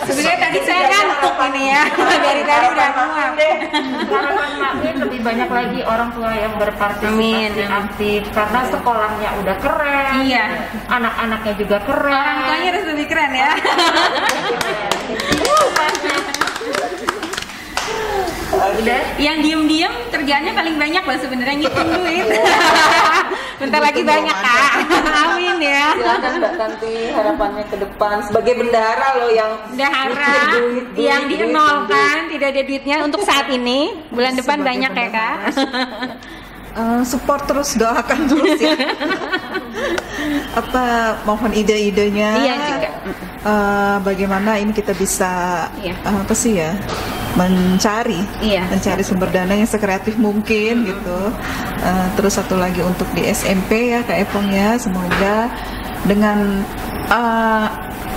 sebenarnya tadi saya ngantuk ini ya, dari tadi udah muak. Harapan Makmin lebih banyak lagi orang tua yang berpartisipasi aktif, karena sekolahnya udah keren, anak-anaknya juga keren. Orang tuanya harus lebih keren ya. Udah, yang diem-diem kerjaannya paling banyak loh sebenarnya, ngitung duit. Bentar lagi banyak Kak. Amin ya. Silakan Mbak Tanti, harapannya ke depan sebagai bendahara loh yang yang dienolkan, tidak ada duitnya untuk saat ini. Bulan depan banyak ya Kak. Support terus, doakan terus ya. Mohon ide-idenya. Iya juga. Bagaimana ini kita bisa mencari sumber dana yang sekreatif mungkin gitu. Terus satu lagi untuk di SMP ya Kak Epong ya, semoga dengan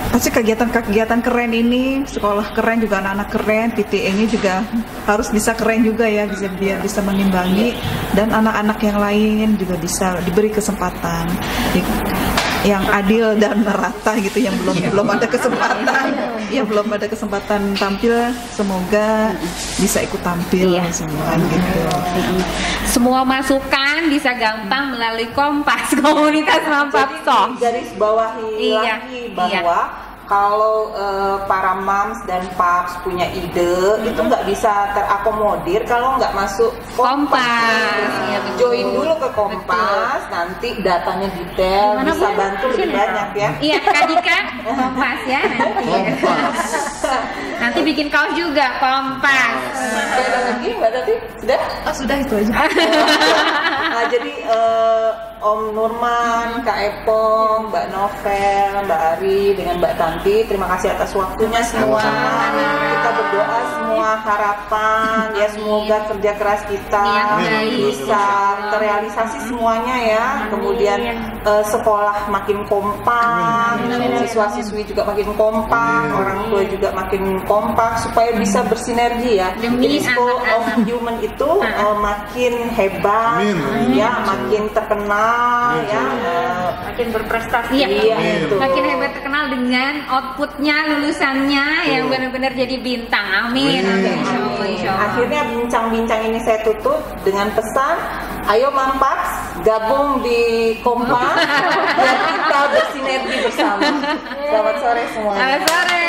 pasti kegiatan-kegiatan keren ini, sekolah keren juga, anak-anak keren, PTA-nya juga harus bisa keren juga ya, biar bisa mengimbangi, dan anak-anak yang lain juga bisa diberi kesempatan yang adil dan merata gitu, yang belum ada kesempatan tampil, semoga bisa ikut tampil semua gitu. Semua masukan bisa gampang melalui Kompas, komunitas Mampapso. Garis bawahi lagi bahwa kalau para mams dan paps punya ide, itu nggak bisa terakomodir kalau nggak masuk Kompas. Join dulu ke Kompas, nanti datanya detail, bisa bantu lebih banyak ya. Iya, Kak Dika, Kompas ya nanti. Nanti bikin kaos juga Kompas. Ada lagi Mbak Tati? Sudah? Sudah itu aja. Nah, jadi Om Nurman, Kak Epong, Mbak Novel, Mbak Ari, dengan Mbak Tanti, terima kasih atas waktunya semua. Kita berdoa semua harapan ya, semoga kerja keras kita bisa terrealisasi semuanya ya. Kemudian sekolah makin kompak, siswa-siswi juga makin kompak, orang tua juga makin kompak supaya bisa bersinergi ya. Jadi School of Human itu makin hebat ya, makin terkenal ya, makin berprestasi. Makin hebat, terkenal dengan outputnya, lulusannya yang benar-benar jadi bintang. Amin. Akhirnya bincang-bincang ini saya tutup dengan pesan, ayo Mampas gabung di Kompas dan kita bersinergi bersama. Selamat sore semuanya. Selamat sore.